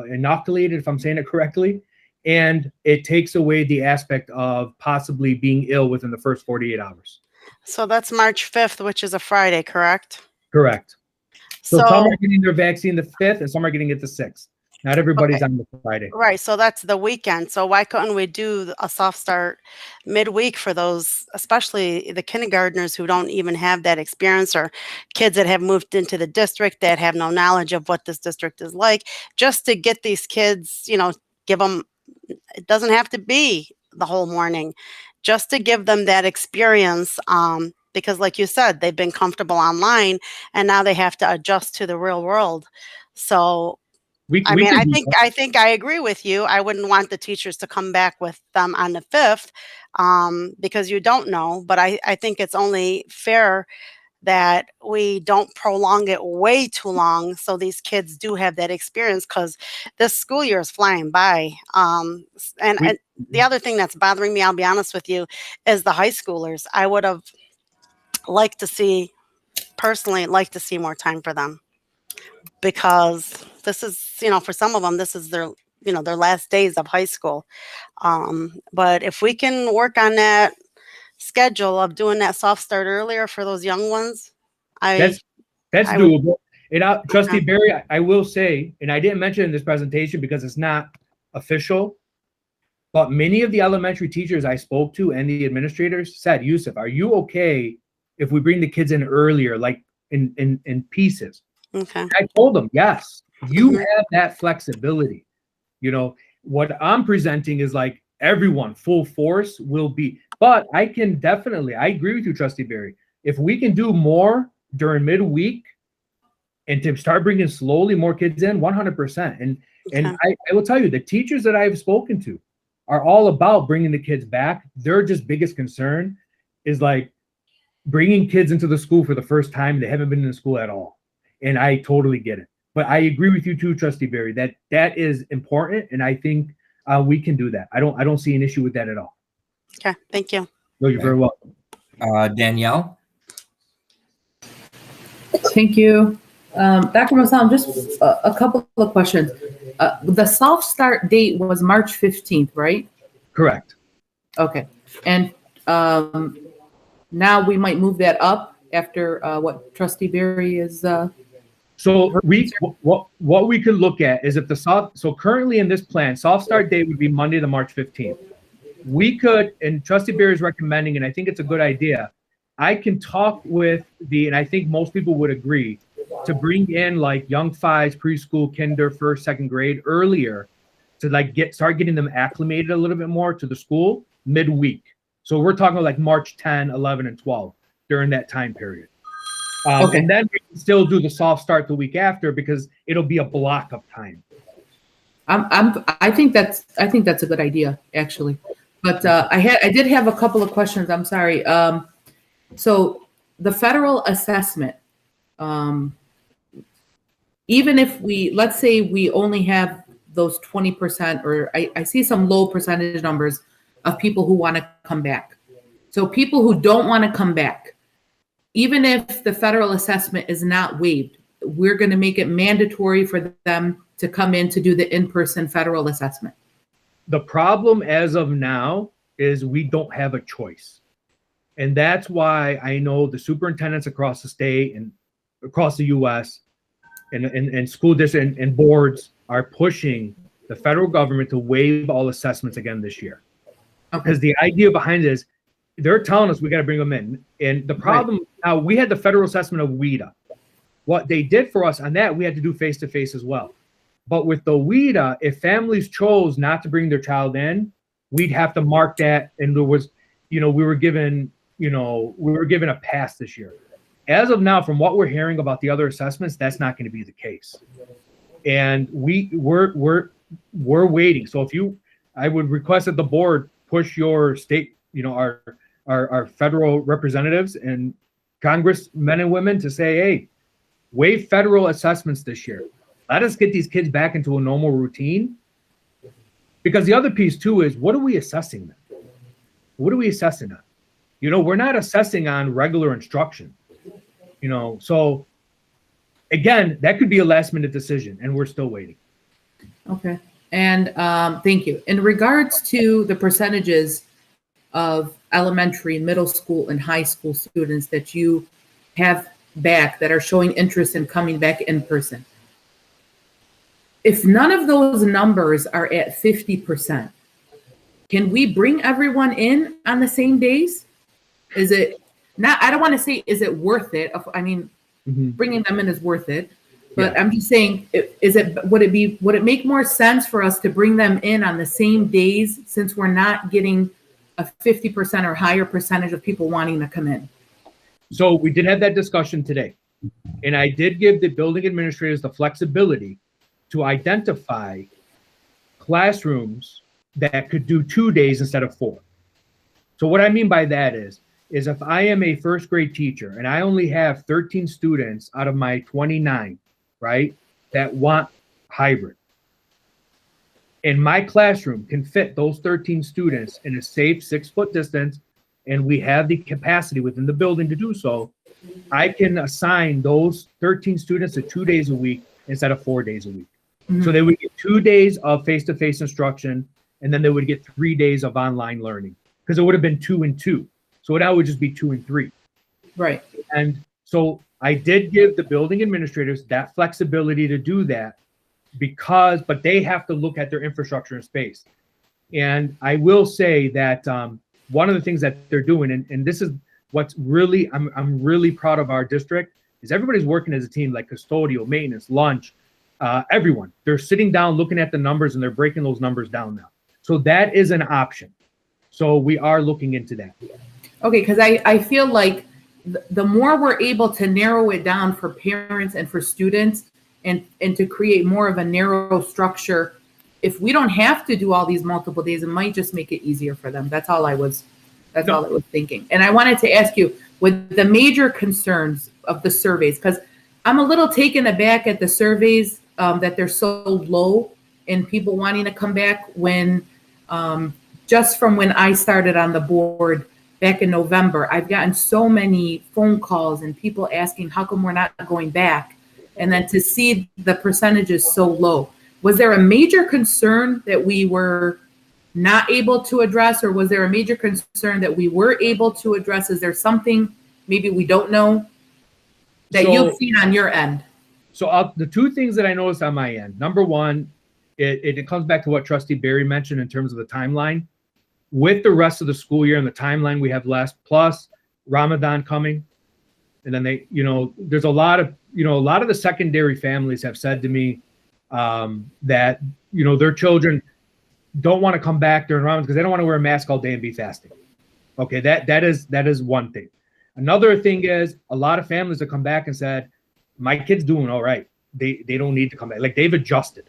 inoculated, if I'm saying it correctly. And it takes away the aspect of possibly being ill within the first 48 hours. So that's March 5th, which is a Friday, correct? Correct. So some are getting their vaccine the 5th and some are getting it the 6th. Not everybody's on the Friday. Right. So that's the weekend. So why couldn't we do a soft start midweek for those, especially the kindergartners who don't even have that experience, or kids that have moved into the district that have no knowledge of what this district is like, just to get these kids, give them, it doesn't have to be the whole morning, just to give them that experience. Because like you said, they've been comfortable online and now they have to adjust to the real world. So I think I agree with you. I wouldn't want the teachers to come back with them on the 5th because you don't know. But I think it's only fair that we don't prolong it way too long so these kids do have that experience, because this school year is flying by. And the other thing that's bothering me, I'll be honest with you, is the high schoolers. I would have personally liked to see more time for them, because this is, for some of them, this is their, their last days of high school. But if we can work on that schedule of doing that soft start earlier for those young ones, that's doable. And Trustee Barry, I will say, and I didn't mention in this presentation because it's not official, but many of the elementary teachers I spoke to and the administrators said, Yusuf, are you okay if we bring the kids in earlier, like in pieces? Okay. I told them, yes. You have that flexibility. You know, what I'm presenting is like everyone full force will be, but I can definitely, I agree with you, Trustee Barry. If we can do more during midweek and to start bringing slowly more kids in, 100%. And I will tell you, the teachers that I've spoken to are all about bringing the kids back. Their just biggest concern is like bringing kids into the school for the first time. They haven't been in school at all. And I totally get it. But I agree with you too, Trustee Barry, that that is important. And I think we can do that. I don't see an issue with that at all. Okay, thank you. No, you're very welcome. Danielle? Thank you. Dr. Masalam, just a couple of questions. The soft start date was March 15th, right? Correct. Okay. And now we might move that up after what Trustee Barry is. So what we could look at is if so currently in this plan, soft start date would be Monday, the March 15th. We could, and Trustee Barry is recommending, and I think it's a good idea, I can talk with and I think most people would agree, to bring in like young fives, preschool, kinder, first, second grade earlier to like start getting them acclimated a little bit more to the school midweek. So we're talking like March 10, 11, and 12 during that time period. Okay. And then we can still do the soft start the week after because it'll be a block of time. I think that's a good idea actually. But I did have a couple of questions. I'm sorry. So the federal assessment, even if let's say we only have those 20%, or I see some low percentage numbers of people who want to come back. So people who don't want to come back, even if the federal assessment is not waived, we're going to make it mandatory for them to come in to do the in-person federal assessment. The problem as of now is we don't have a choice. And that's why I know the superintendents across the state and across the U.S. and school districts and boards are pushing the federal government to waive all assessments again this year. Because the idea behind it is they're telling us we got to bring them in. And the problem now, we had the federal assessment of WIDA. What they did for us on that, we had to do face-to-face as well. But with the WIDA, if families chose not to bring their child in, we'd have to mark that. And there was, we were given a pass this year. As of now, from what we're hearing about the other assessments, that's not going to be the case. And we're waiting. So I would request that the board push your state, our federal representatives and congressmen and women to say, hey, waive federal assessments this year. Let us get these kids back into a normal routine. Because the other piece too is, what are we assessing them? What are we assessing on? We're not assessing on regular instruction. So again, that could be a last minute decision and we're still waiting. Okay. And thank you. In regards to the percentages of elementary, middle school, and high school students that you have back that are showing interest in coming back in person, if none of those numbers are at 50%, can we bring everyone in on the same days? Is it not, I don't want to say, is it worth it? I mean, bringing them in is worth it. But I'm just saying, would it make more sense for us to bring them in on the same days since we're not getting a 50% or higher percentage of people wanting to come in? So we did have that discussion today. And I did give the building administrators the flexibility to identify classrooms that could do 2 days instead of 4. So what I mean by that is if I am a first grade teacher and I only have 13 students out of my 29, right, that want hybrid, and my classroom can fit those 13 students in a safe 6-foot distance, and we have the capacity within the building to do so, I can assign those 13 students to 2 days a week instead of 4 days a week. So they would get 2 days of face-to-face instruction, and then they would get 3 days of online learning, because it would have been 2 and 2. So now it would just be 2 and 3. Right. And so I did give the building administrators that flexibility to do that but they have to look at their infrastructure and space. And I will say that one of the things that they're doing, and this is what's really, I'm really proud of our district, is everybody's working as a team, like custodial, maintenance, lunch, everyone. They're sitting down, looking at the numbers, and they're breaking those numbers down now. So that is an option. So we are looking into that. Okay, because I feel like the more we're able to narrow it down for parents and for students and to create more of a narrow structure, if we don't have to do all these multiple days, it might just make it easier for them. That's all I was thinking. And I wanted to ask you, with the major concerns of the surveys, because I'm a little taken aback at the surveys that they're so low in people wanting to come back when just from when I started on the board back in November, I've gotten so many phone calls and people asking how come we're not going back, and then to see the percentages so low. Was there a major concern that we were not able to address, or was there a major concern that we were able to address? Is there something maybe we don't know that you've seen on your end? So the two things that I noticed on my end, number one, it comes back to what Trustee Barry mentioned in terms of the timeline. With the rest of the school year and the timeline we have left, plus Ramadan coming, and then there's a lot of the secondary families have said to me that their children don't want to come back during Ramadan because they don't want to wear a mask all day and be fasting. Okay, that is one thing. Another thing is a lot of families have come back and said, my kid's doing all right. They don't need to come back. Like, they've adjusted.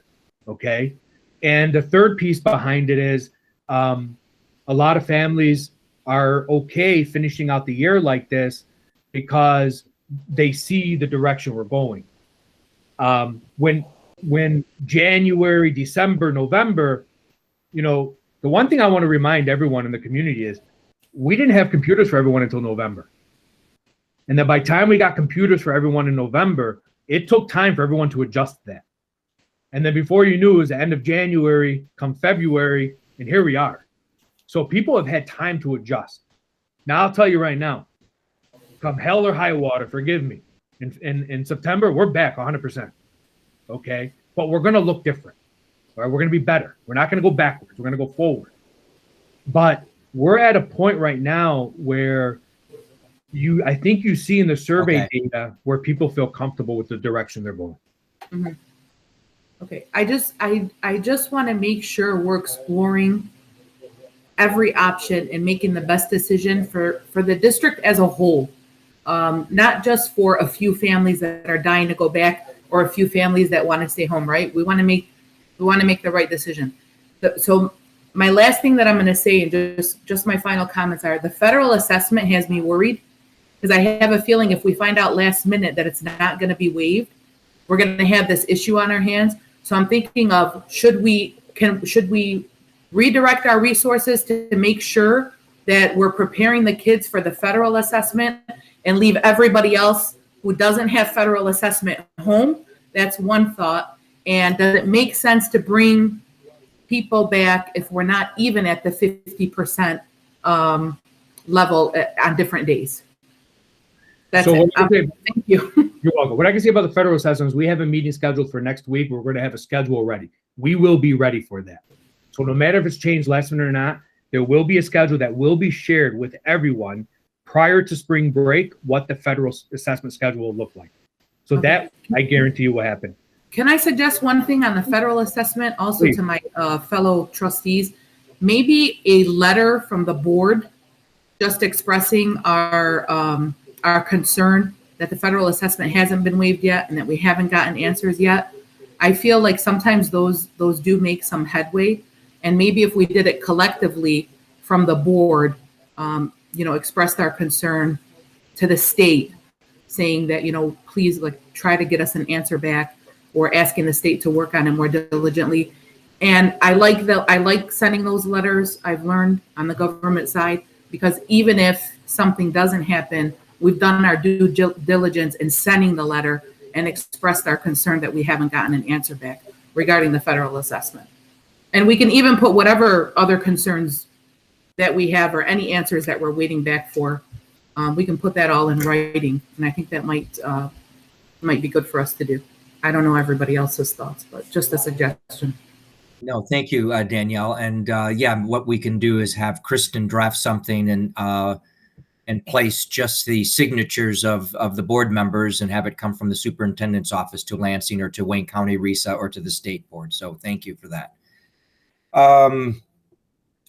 Okay. And the third piece behind it is a lot of families are okay finishing out the year like this because they see the direction we're going. When January, December, November, the one thing I want to remind everyone in the community is we didn't have computers for everyone until November. And then by the time we got computers for everyone in November, it took time for everyone to adjust to that. And then before you knew, it was the end of January, come February, and here we are. So people have had time to adjust. Now, I'll tell you right now, come hell or high water, forgive me, in September, we're back 100%. Okay? But we're going to look different. All right? We're going to be better. We're not going to go backwards. We're going to go forward. But we're at a point right now where I think you see in the survey data where people feel comfortable with the direction they're going. Mm-hmm. Okay, I just want to make sure we're exploring every option and making the best decision for the district as a whole, not just for a few families that are dying to go back or a few families that want to stay home. Right? We want to make the right decision. So my last thing that I'm going to say, and just my final comments are: the federal assessment has me worried because I have a feeling if we find out last minute that it's not going to be waived, we're going to have this issue on our hands. So I'm thinking of should we redirect our resources to make sure that we're preparing the kids for the federal assessment and leave everybody else who doesn't have federal assessment home? That's one thought. And does it make sense to bring people back if we're not even at the 50% level on different days? That's it. Thank you. You're welcome. What I can say about the federal assessment is we have a meeting scheduled for next week. We're going to have a schedule ready. We will be ready for that. So no matter if it's changed last minute or not, there will be a schedule that will be shared with everyone prior to spring break, what the federal assessment schedule will look like. So that I guarantee you will happen. Can I suggest one thing on the federal assessment also to my fellow trustees? Maybe a letter from the board just expressing our concern that the federal assessment hasn't been waived yet and that we haven't gotten answers yet. I feel like sometimes those do make some headway. And maybe if we did it collectively from the board, expressed our concern to the state, saying that, please try to get us an answer back, or asking the state to work on it more diligently. And I like sending those letters, I've learned, on the government side, because even if something doesn't happen, we've done our due diligence in sending the letter and expressed our concern that we haven't gotten an answer back regarding the federal assessment. And we can even put whatever other concerns that we have or any answers that we're waiting back for. We can put that all in writing. And I think that might be good for us to do. I don't know everybody else's thoughts, but just a suggestion. No, thank you, Danielle. And what we can do is have Kristen draft something and and place just the signatures of the board members and have it come from the superintendent's office to Lansing or to Wayne County RESA or to the state board. So thank you for that.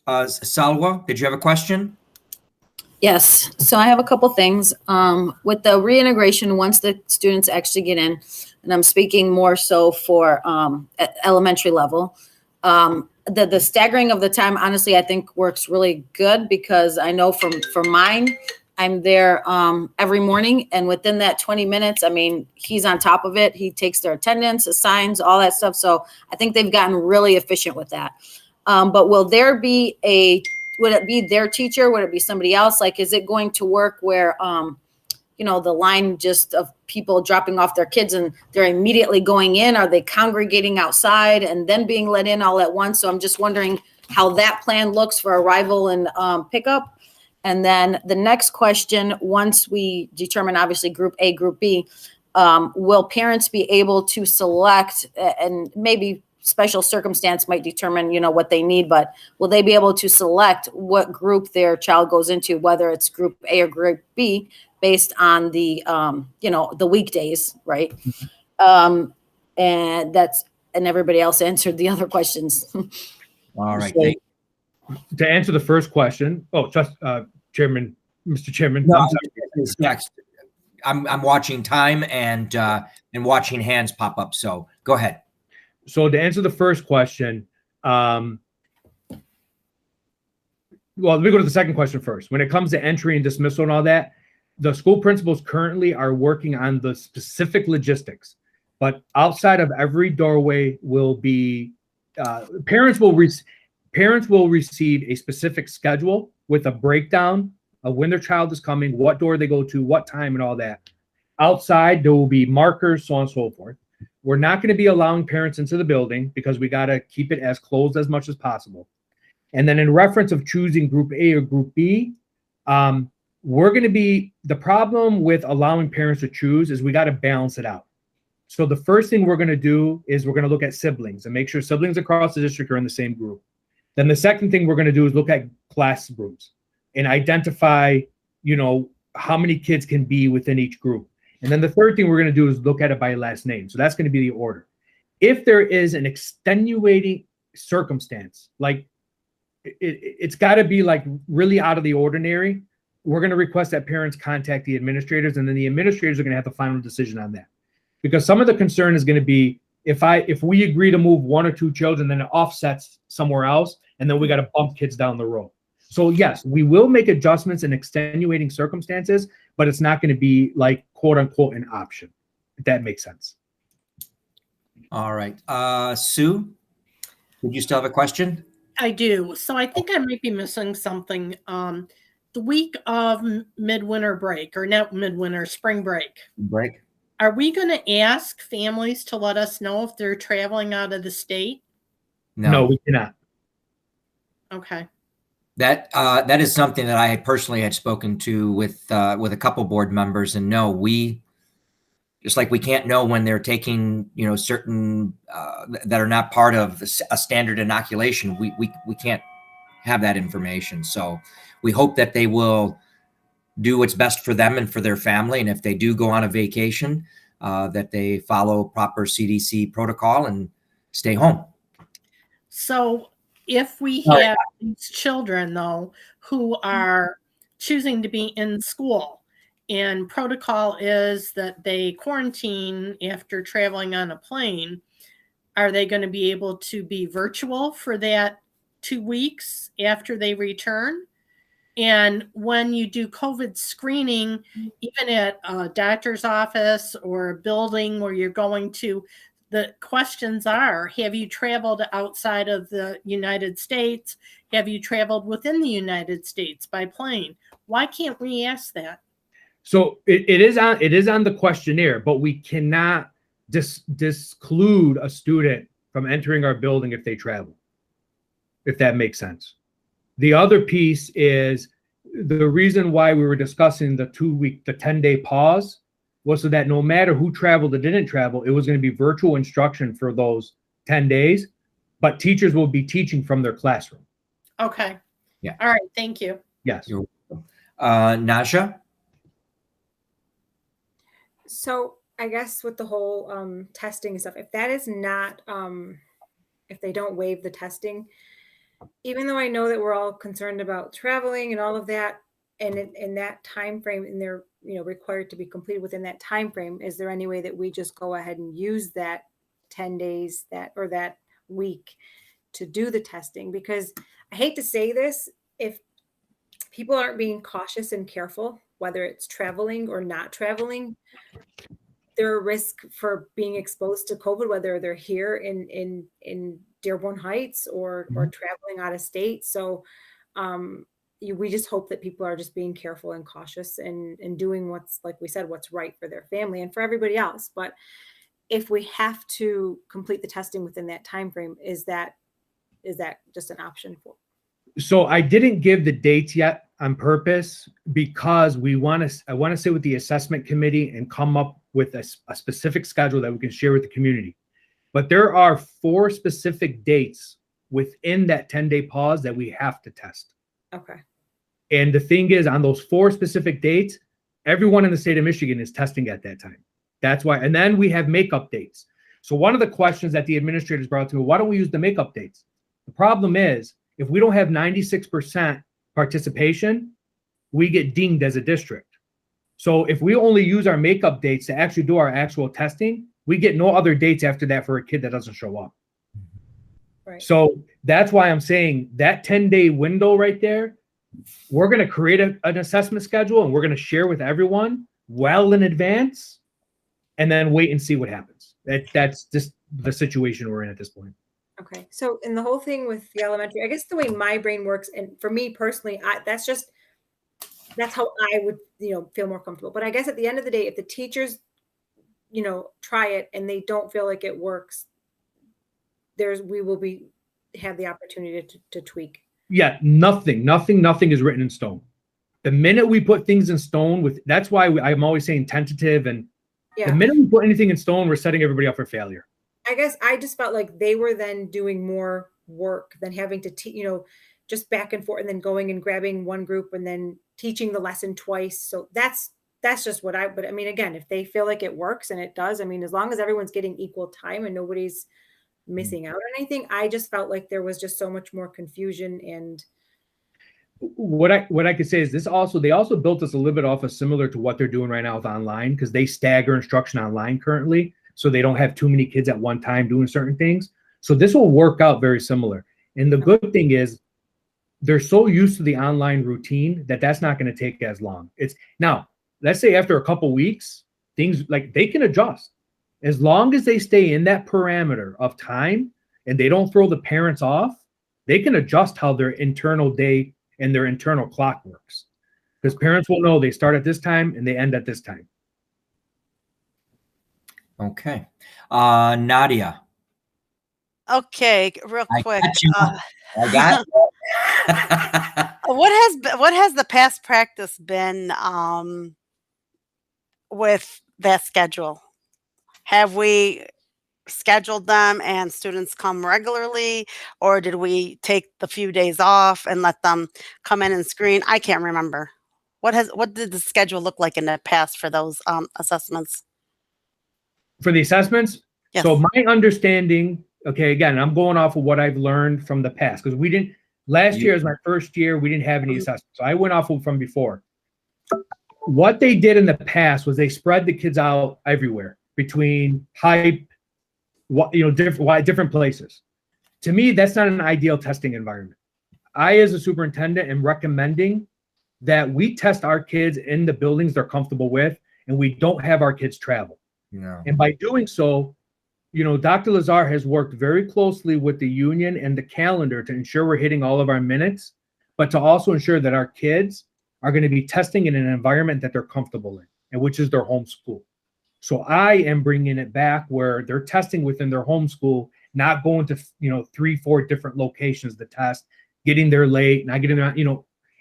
Salwa, did you have a question? Yes. So I have a couple things. With the reintegration, once the students actually get in, and I'm speaking more so for at elementary level, the staggering of the time, honestly, I think works really good because I know from mine, I'm there every morning, and within that 20 minutes, I mean, he's on top of it. He takes their attendance, assigns, all that stuff. So I think they've gotten really efficient with that. But would it be their teacher? Would it be somebody else? Like, is it going to work where, the line just of people dropping off their kids and they're immediately going in? Are they congregating outside and then being let in all at once? So I'm just wondering how that plan looks for arrival and pickup. And then the next question, once we determine obviously group A, group B, will parents be able to select, and maybe special circumstance might determine, what they need, but will they be able to select what group their child goes into, whether it's group A or group B, based on the, the weekdays, right? And everybody else answered the other questions. All right. So, to answer the first question, Mr. Chairman. No, next. I'm watching time and watching hands pop up. So go ahead. So to answer the first question, well, let me go to the second question first. When it comes to entry and dismissal and all that, the school principals currently are working on the specific logistics, but outside of every doorway will be, parents will receive a specific schedule with a breakdown of when their child is coming, what door they go to, what time, and all that. Outside, there will be markers, so on and so forth. We're not going to be allowing parents into the building because we got to keep it as closed as much as possible. And then in reference of choosing group A or group B, the problem with allowing parents to choose is we got to balance it out. So the first thing we're going to do is we're going to look at siblings and make sure siblings across the district are in the same group. Then the second thing we're going to do is look at class groups and identify, how many kids can be within each group. And then the third thing we're going to do is look at it by last name. So that's going to be the order. If there is an extenuating circumstance, like it's got to be like really out of the ordinary, we're going to request that parents contact the administrators, and then the administrators are going to have the final decision on that. Because some of the concern is going to be if we agree to move one or two children, then it offsets somewhere else, and then we got to bump kids down the road. So yes, we will make adjustments in extenuating circumstances, but it's not going to be like quote unquote an option, if that makes sense. All right. Sue, did you still have a question? I do. So I think I might be missing something. The week of midwinter break, or not midwinter, spring break. Break. Are we going to ask families to let us know if they're traveling out of the state? No, we cannot. Okay. That is something that I personally had spoken to with a couple board members, and no, we just like we can't know when they're taking certain that are not part of a standard inoculation. We can't have that information. So we hope that they will do what's best for them and for their family, and if they do go on a vacation, that they follow proper CDC protocol and stay home. So if we have these children, though, who are choosing to be in school, and protocol is that they quarantine after traveling on a plane, are they going to be able to be virtual for that 2 weeks after they return? And when you do COVID screening, even at a doctor's office or a building where you're going to, the questions are, have you traveled outside of the United States? Have you traveled within the United States by plane? Why can't we ask that? So it is on the questionnaire, but we cannot disclude a student from entering our building if they travel, if that makes sense. The other piece is the reason why we were discussing the 10-day pause was so that no matter who traveled or didn't travel, it was going to be virtual instruction for those 10 days, but teachers will be teaching from their classroom. Okay. Yeah. All right. Thank you. Yes. You're welcome. Naja? So I guess with the whole testing and stuff, if that is not, if they don't waive the testing, even though I know that we're all concerned about traveling and all of that, and in that time frame, and they're required to be completed within that time frame, is there any way that we just go ahead and use that 10 days or that week to do the testing? Because I hate to say this, if people aren't being cautious and careful, whether it's traveling or not traveling, they're a risk for being exposed to COVID, whether they're here in Dearborn Heights or traveling out of state. So we just hope that people are just being careful and cautious and doing what's, like we said, what's right for their family and for everybody else. But if we have to complete the testing within that time frame, is that just an option for? So I didn't give the dates yet on purpose because I want to sit with the assessment committee and come up with a specific schedule that we can share with the community. But there are 4 specific dates within that 10-day pause that we have to test. Okay. And the thing is, on those 4 specific dates, everyone in the state of Michigan is testing at that time. That's why. And then we have makeup dates. So one of the questions that the administrators brought to me, why don't we use the makeup dates? The problem is, if we don't have 96% participation, we get dinged as a district. So if we only use our makeup dates to actually do our actual testing, we get no other dates after that for a kid that doesn't show up. Right. So that's why I'm saying that 10-day window right there, we're going to create an assessment schedule and we're going to share with everyone well in advance and then wait and see what happens. That's just the situation we're in at this point. Okay. So in the whole thing with the elementary, I guess the way my brain works, and for me personally, that's how I would, feel more comfortable. But I guess at the end of the day, if the teachers, try it and they don't feel like it works, we will have the opportunity to tweak. Yeah, nothing is written in stone. The minute we put things in stone, that's why I'm always saying tentative, and the minute we put anything in stone, we're setting everybody up for failure. I guess I just felt like they were then doing more work than having to, just back and forth and then going and grabbing one group and then teaching the lesson twice. So that's just but I mean, again, if they feel like it works and it does, I mean, as long as everyone's getting equal time and nobody's missing out on anything, I just felt like there was just so much more confusion. And what I could say is they also built this a little bit off of similar to what they're doing right now with online, because they stagger instruction online currently. So they don't have too many kids at one time doing certain things. So this will work out very similar. And the good thing is they're so used to the online routine that's not going to take as long. Now, let's say after a couple weeks, things like they can adjust. As long as they stay in that parameter of time and they don't throw the parents off, they can adjust how their internal day and their internal clock works. Because parents will know they start at this time and they end at this time. Okay. Nadia. Okay, real quick. I got what has the past practice been with that schedule? Have we scheduled them and students come regularly, or did we take the few days off and let them come in and screen? I can't remember. What did the schedule look like in the past for those assessments? For the assessments? Yes. So my understanding, okay, again, I'm going off of what I've learned from the past, because last year is my first year, we didn't have any assessments. So I went off of from before. What they did in the past was they spread the kids out everywhere between different places. To me, that's not an ideal testing environment. I, as a superintendent, am recommending that we test our kids in the buildings they're comfortable with, and we don't have our kids travel. Yeah. And by doing so, Dr. Lazar has worked very closely with the union and the calendar to ensure we're hitting all of our minutes, but to also ensure that our kids are going to be testing in an environment that they're comfortable in, and which is their home school. So I am bringing it back where they're testing within their home school, not going to 3-4 different locations to test, getting there late, not getting there,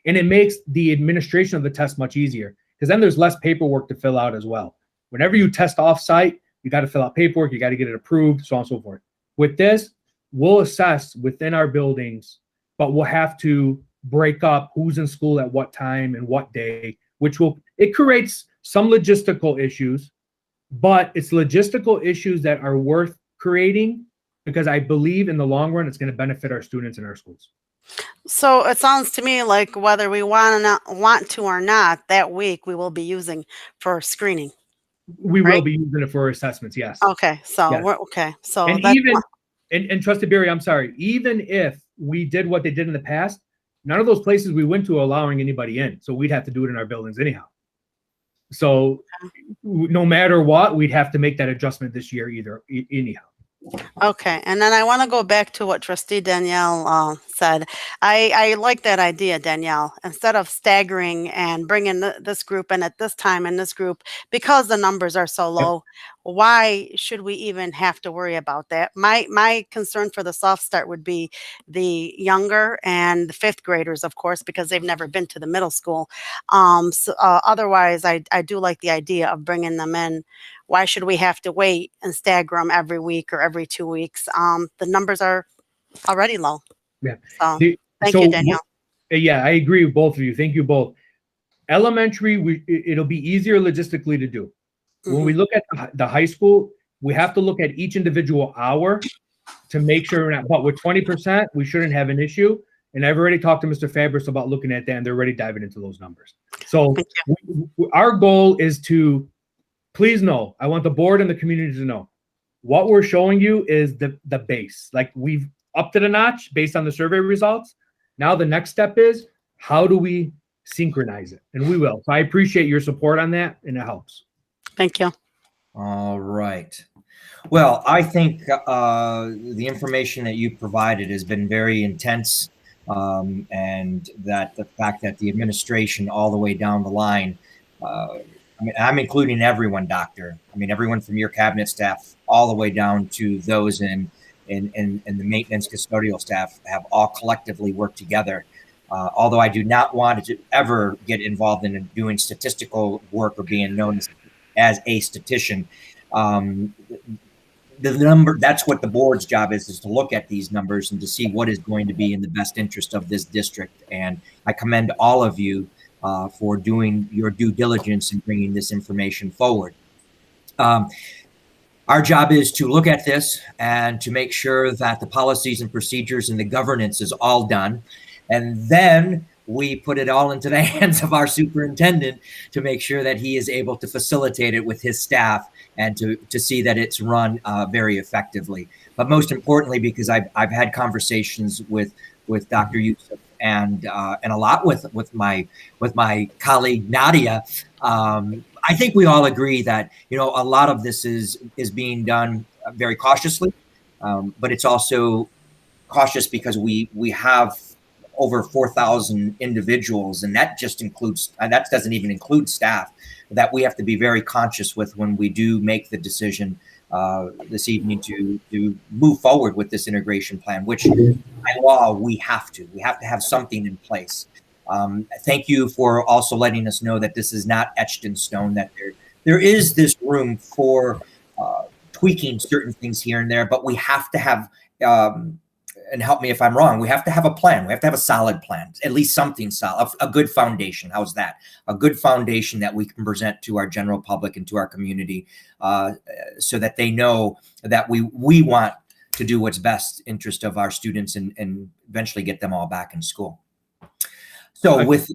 and it makes the administration of the test much easier, because then there's less paperwork to fill out as well. Whenever you test off-site, you got to fill out paperwork, you got to get it approved, so on and so forth. With this, we'll assess within our buildings, but we'll have to break up who's in school at what time and what day, it creates some logistical issues, but it's logistical issues that are worth creating because I believe in the long run, it's going to benefit our students and our schools. So it sounds to me like whether we want to or not, that week we will be using for screening. We Right? will be using it for assessments. Yes. Okay. So Yes. we're okay. So And that's even, and Trusted Barry, I'm sorry, even if we did what they did in the past, none of those places we went to are allowing anybody in. So we'd have to do it in our buildings anyhow. So no matter what, we'd have to make that adjustment this year anyhow. okay. And then I want to go back to what Trustee Danielle said. I like that idea, Danielle. Instead of staggering and bringing this group in at this time and this group, because the numbers are so low, why should we even have to worry about that? My concern for the soft start would be the younger and the fifth graders, of course, because they've never been to the middle school. Otherwise, I do like the idea of bringing them in. Why should we have to wait and stagger them every week or every 2 weeks? The numbers are already low. Yeah. So thank you, Danielle. Yeah, I agree with both of you. Thank you both. Elementary, it'll be easier logistically to do. When we look at the high school, we have to look at each individual hour to make sure we're not, but with 20%, we shouldn't have an issue. And I've already talked to Mr. Fabris about looking at that, and they're already diving into those numbers. So our goal is to, please know, I want the board and the community to know, what we're showing you is the base. Like we've upped it a notch based on the survey results. Now the next step is, how do we synchronize it? And we will. So I appreciate your support on that, and it helps. Thank you. All right. Well, I think the information that you provided has been very intense, and that the fact that the administration all the way down the line, I mean, I'm including everyone, Doctor. I mean, everyone from your cabinet staff all the way down to those in the maintenance custodial staff have all collectively worked together. Although I do not want to ever get involved in doing statistical work or being known as a statistician. The number, that's what the board's job is to look at these numbers and to see what is going to be in the best interest of this district. And I commend all of you for doing your due diligence and bringing this information forward. Our job is to look at this and to make sure that the policies and procedures and the governance is all done. And then we put it all into the hands of our superintendent to make sure that he is able to facilitate it with his staff and to see that it's run very effectively. But most importantly, because I've had conversations with Dr. Youssef and a lot with my colleague Nadia. I think we all agree that, you know, a lot of this is being done very cautiously, but it's also cautious because we have over 4,000 individuals, and that just includes, and that doesn't even include staff, that we have to be very conscious with when we do make the decision this evening to move forward with this integration plan, which by law we have to have something in place. Thank you for also letting us know that this is not etched in stone, that there is this room for tweaking certain things here and there, but we have to have, and help me if I'm wrong, we have to have a plan. We have to have a solid plan, at least something solid, a good foundation. How's that? A good foundation that we can present to our general public and to our community so that they know that we want to do what's best interest of our students and eventually get them all back in school. So with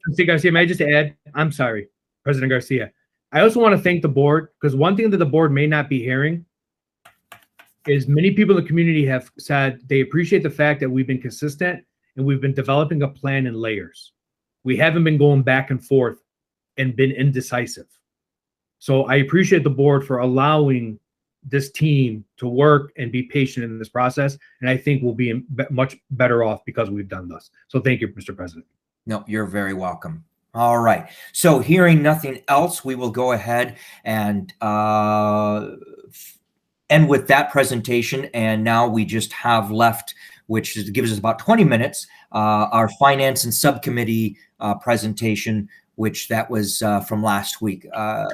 Trustee Garcia, may I just add? I'm sorry, President Garcia. I also want to thank the board, because one thing that the board may not be hearing is many people in the community have said they appreciate the fact that we've been consistent and we've been developing a plan in layers. We haven't been going back and forth and been indecisive. So I appreciate the board for allowing this team to work and be patient in this process. And I think we'll be much better off because we've done this. So thank you, Mr. President. No, you're very welcome. All right. So hearing nothing else, we will go ahead and end with that presentation. And now we just have left, which gives us about 20 minutes, our finance and subcommittee presentation, which that was from last week. I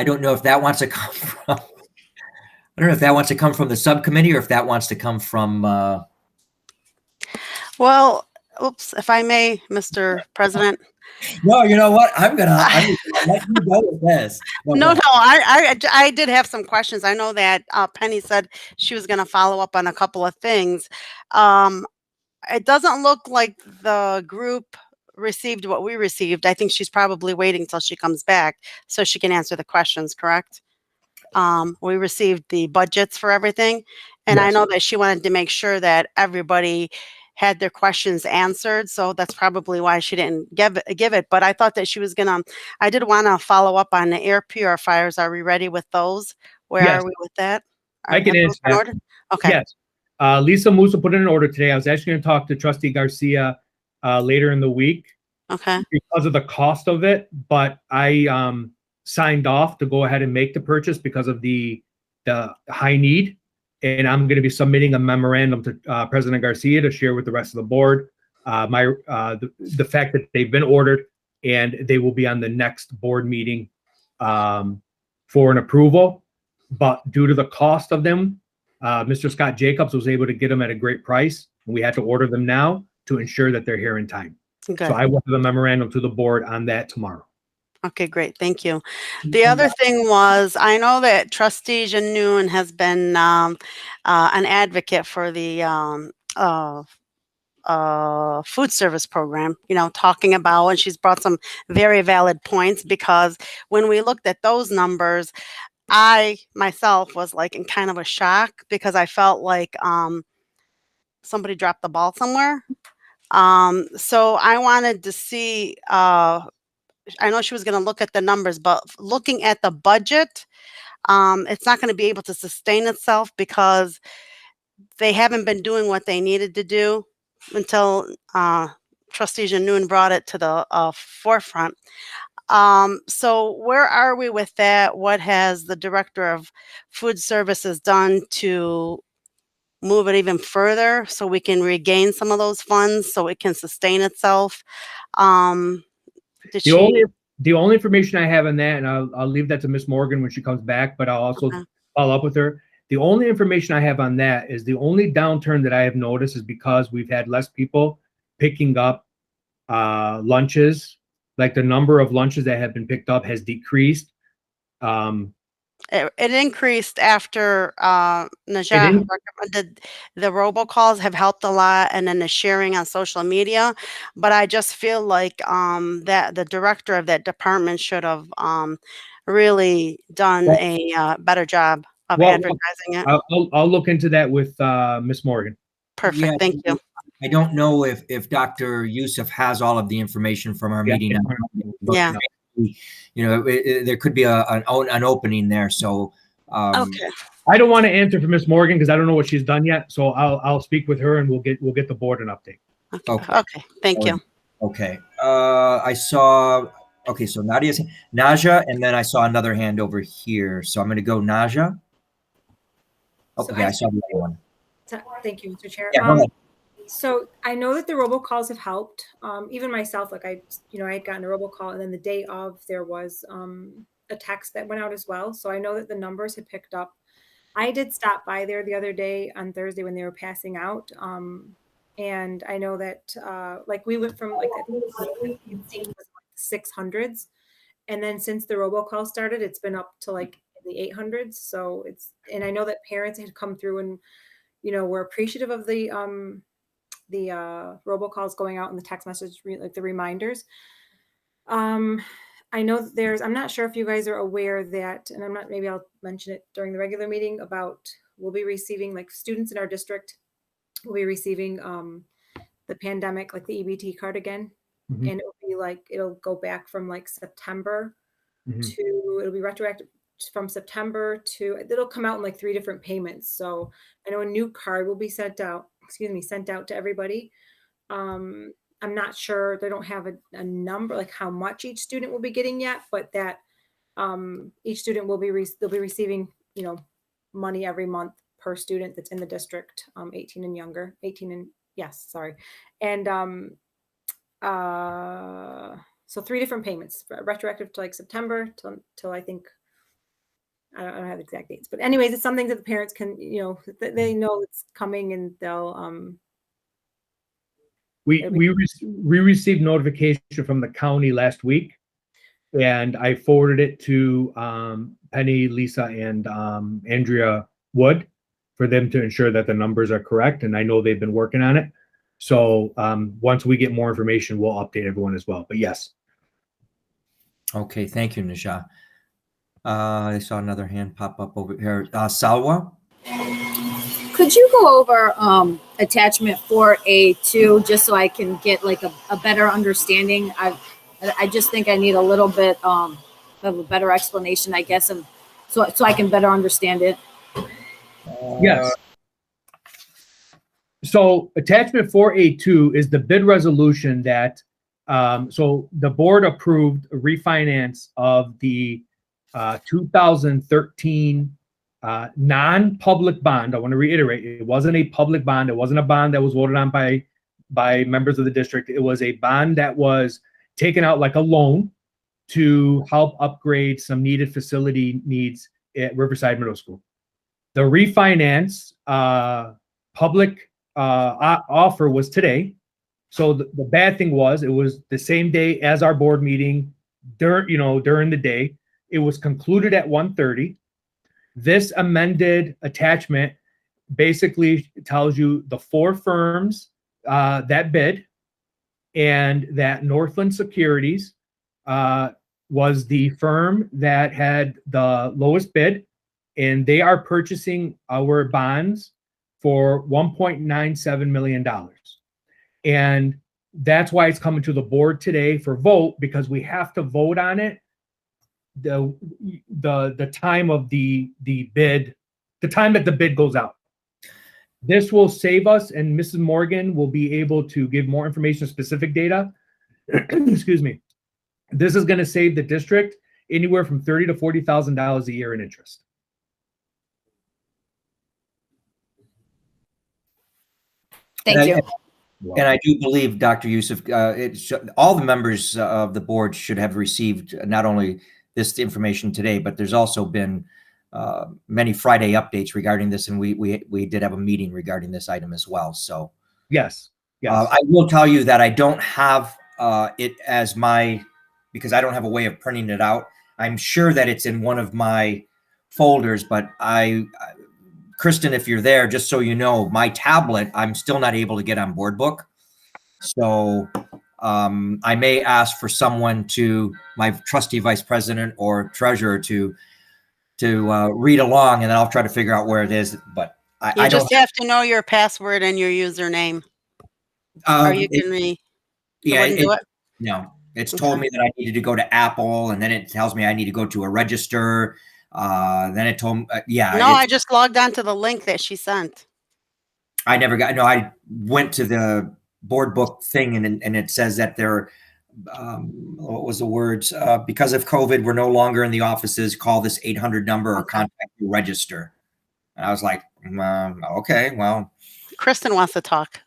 don't know if that wants to come from, I don't know if that wants to come from the subcommittee or if that wants to come from Well, oops, if I may, Mr. President. No, you know what? I'm gonna let you go with this. No, I did have some questions. I know that Penny said she was going to follow up on a couple of things. It doesn't look like the group received what we received. I think she's probably waiting till she comes back so she can answer the questions, correct? We received the budgets for everything, and I Yes. know that she wanted to make sure that everybody had their questions answered, so that's probably why she didn't give it. But I thought that she was gonna. I did want to follow up on the air purifiers. Are we ready with those? Where Yes. are we with that? I can Are those answer in that. order? Okay. Yes. Lisa Musa put in an order today. I was actually going to talk to Trustee Garcia later in the week Okay. because of the cost of it, but I signed off to go ahead and make the purchase because of the high need. And I'm going to be submitting a memorandum to President Garcia to share with the rest of the board the fact that they've been ordered and they will be on the next board meeting for an approval. But due to the cost of them, Mr. Scott Jacobs was able to get them at a great price. And we had to order them now to ensure that they're here in time. Good. So I will have a memorandum to the board on that tomorrow. Okay, great. Thank you. The other thing was, I know that Trustee Janoon has been an advocate for the food service program, talking about, and she's brought some very valid points, because when we looked at those numbers, I myself was like in kind of a shock, because I felt like somebody dropped the ball somewhere. So I wanted to see, I know she was going to look at the numbers, but looking at the budget, it's not going to be able to sustain itself because they haven't been doing what they needed to do until Trustee Janoon brought it to the forefront. So where are we with that? What has the Director of Food Services done to move it even further so we can regain some of those funds so it can sustain itself? The only information I have on that, and I'll leave that to Miss Morgan when she comes back, but I'll also follow up with her. The only information I have on that is the only downturn that I have noticed is because we've had less people picking up lunches. Like the number of lunches that have been picked up has decreased. It increased after Najah recommended. The robocalls have helped a lot, and then the sharing on social media. But I just feel like that the director of that department should have really done a better job of advertising it. I'll look into that with Miss Morgan. Perfect. Yeah, Thank you. I don't know if Dr. Yusuf has all of the information from our meeting. Yeah. There could be an opening there. So Okay. I don't want to answer for Miss Morgan because I don't know what she's done yet. So I'll speak with her and we'll get the board an update. Okay. Thank you. Okay. I saw. Okay, so Naja, and then I saw another hand over here. So I'm going to go Naja. Okay, I saw the other one. Thank you, Mr. Chair. Yeah, go ahead. So I know that the robocalls have helped. Even myself, like I had gotten a robocall, and then the day of there was a text that went out as well. So I know that the numbers had picked up. I did stop by there the other day on Thursday when they were passing out. And I know that like we went from like 600s, and then since the robocall started, it's been up to like the 800s. So and I know that parents had come through and were appreciative of the robocalls going out and the text message, like the reminders. I know that I'm not sure if you guys are aware that, and maybe I'll mention it during the regular meeting, we'll be receiving, like, students in our district will be receiving the pandemic, like the EBT card again. Mhm. And it'll go back from like September it'll be retroactive from September it'll come out in like 3 different payments. So I know a new card will be sent out to everybody. I'm not sure, they don't have a number, like how much each student will be getting yet, but that each student will be they'll be receiving, money every month per student that's in the district, 18 and younger, 18 and yes, sorry. And so 3 different payments, retroactive to like September till I think, I don't have the exact dates, but anyways, it's something that the parents can, they know it's coming, and they'll We received notification from the county last week, and I forwarded it to Penny, Lisa, and Andrea Wood for them to ensure that the numbers are correct. And I know they've been working on it. So once we get more information, we'll update everyone as well. But yes. Okay, thank you, Nisha. I saw another hand pop up over here. Salwa? Could you go over attachment 4A2 just so I can get like a better understanding? I just think I need a little bit of a better explanation, I guess, and so I can better understand it. Yes. So attachment 4A2 is the bid resolution that, so the board approved a refinance of the 2013 non-public bond. I want to reiterate, it wasn't a public bond. It wasn't a bond that was voted on by members of the district. It was a bond that was taken out like a loan to help upgrade some needed facility needs at Riverside Middle School. The refinance public offer was today. So the bad thing was it was the same day as our board meeting during the day. It was concluded at 1:30. This amended attachment basically tells you the four firms that bid, and that Northland Securities was the firm that had the lowest bid, and they are purchasing our bonds for $1.97 million. And that's why it's coming to the board today for vote, because we have to vote on it the time of the bid, the time that the bid goes out. This will save us, and Mrs. Morgan will be able to give more information, specific data. Excuse me. This is going to save the district anywhere from $30,000 to $40,000 a year in interest. Thank you. And I do believe, Dr. Youssef, all the members of the board should have received not only this information today, but there's also been many Friday updates regarding this, and we did have a meeting regarding this item as well. So yes. I will tell you that I don't have it as because I don't have a way of printing it out. I'm sure that it's in one of my folders, but Kristen, if you're there, just so you know, my tablet, I'm still not able to get on Board Book. So I may ask for someone my trustee vice president or treasurer to read along, and then I'll try to figure out where it is. But I just have to know your password and your username. Or you can do it. No, it's told me that I needed to go to Apple, and then it tells me I need to go to a register. Then it told me, I just logged on to the link that she sent. I went to the Board Book thing, and it says that they're, what was the words? Because of COVID, we're no longer in the offices. Call this 800 number or contact your register. And I was like, okay, well. Kristen wants to talk.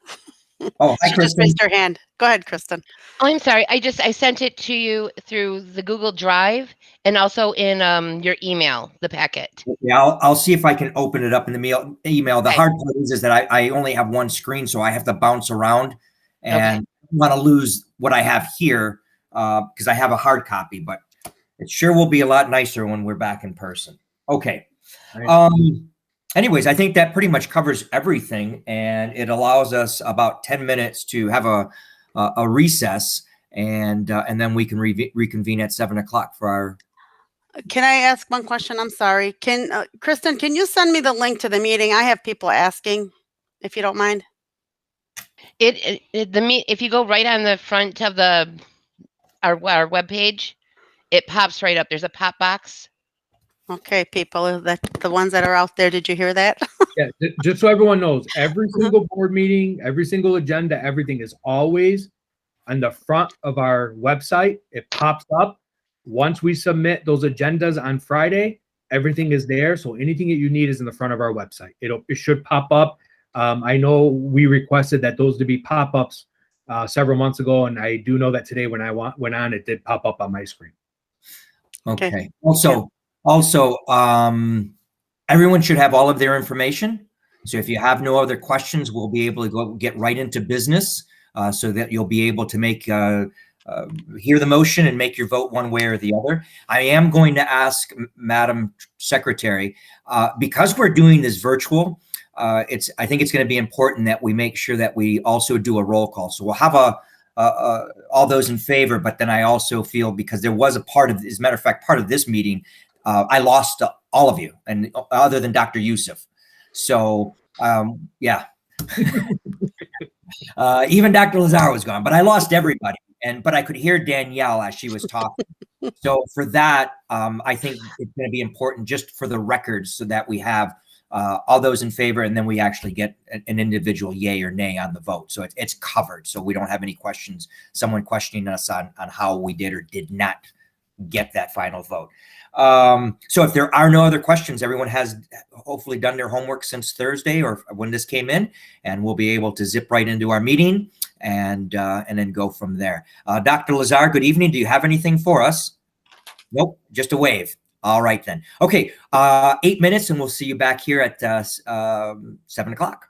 Oh, hi, she Kristen. just raised her hand. Go ahead, Kristen. Oh, I'm sorry. I sent it to you through the Google Drive and also in your email, the packet. Yeah, I'll see if I can open it up in the email. The hard part is that I only have one screen, so I have to bounce around, and I don't want to lose what I have here because I have a hard copy, but it sure will be a lot nicer when we're back in person. Okay. Anyways, I think that pretty much covers everything, and it allows us about 10 minutes to have a recess, and then we can reconvene at 7 o'clock for our. Can I ask one question? I'm sorry. Kristen, can you send me the link to the meeting? I have people asking, if you don't mind. If you go right on the front of our webpage, it pops right up. There's a pop box. Okay, people, the ones that are out there, did you hear that? Yeah, just so everyone knows, every single board meeting, every single agenda, everything is always on the front of our website. It pops up. Once we submit those agendas on Friday, everything is there. So anything that you need is in the front of our website. It should pop up. I know we requested that those to be pop-ups several months ago, and I do know that today when I went on, it did pop up on my screen. Okay. Also, everyone should have all of their information. So if you have no other questions, we'll be able to get right into business. so that you'll be able to make hear the motion and make your vote one way or the other. I am going to ask Madam Secretary, because we're doing this virtual, I think it's going to be important that we make sure that we also do a roll call. So we'll have all those in favor, but then I also feel, because there was a part of, as a matter of fact, part of this meeting, I lost all of you, and other than Dr. Youssef. So yeah, even Dr. Lazar was gone, but I lost everybody. But I could hear Danielle as she was talking. So for that, I think it's going to be important just for the records, so that we have all those in favor, and then we actually get an individual yay or nay on the vote. So it's covered. So we don't have any questions, someone questioning us on how we did or did not get that final vote. So if there are no other questions, everyone has hopefully done their homework since Thursday or when this came in, and we'll be able to zip right into our meeting and then go from there. Dr. Lazar, good evening. Do you have anything for us? Nope, just a wave. All right then. Okay, 8 minutes, and we'll see you back here at 7 o'clock.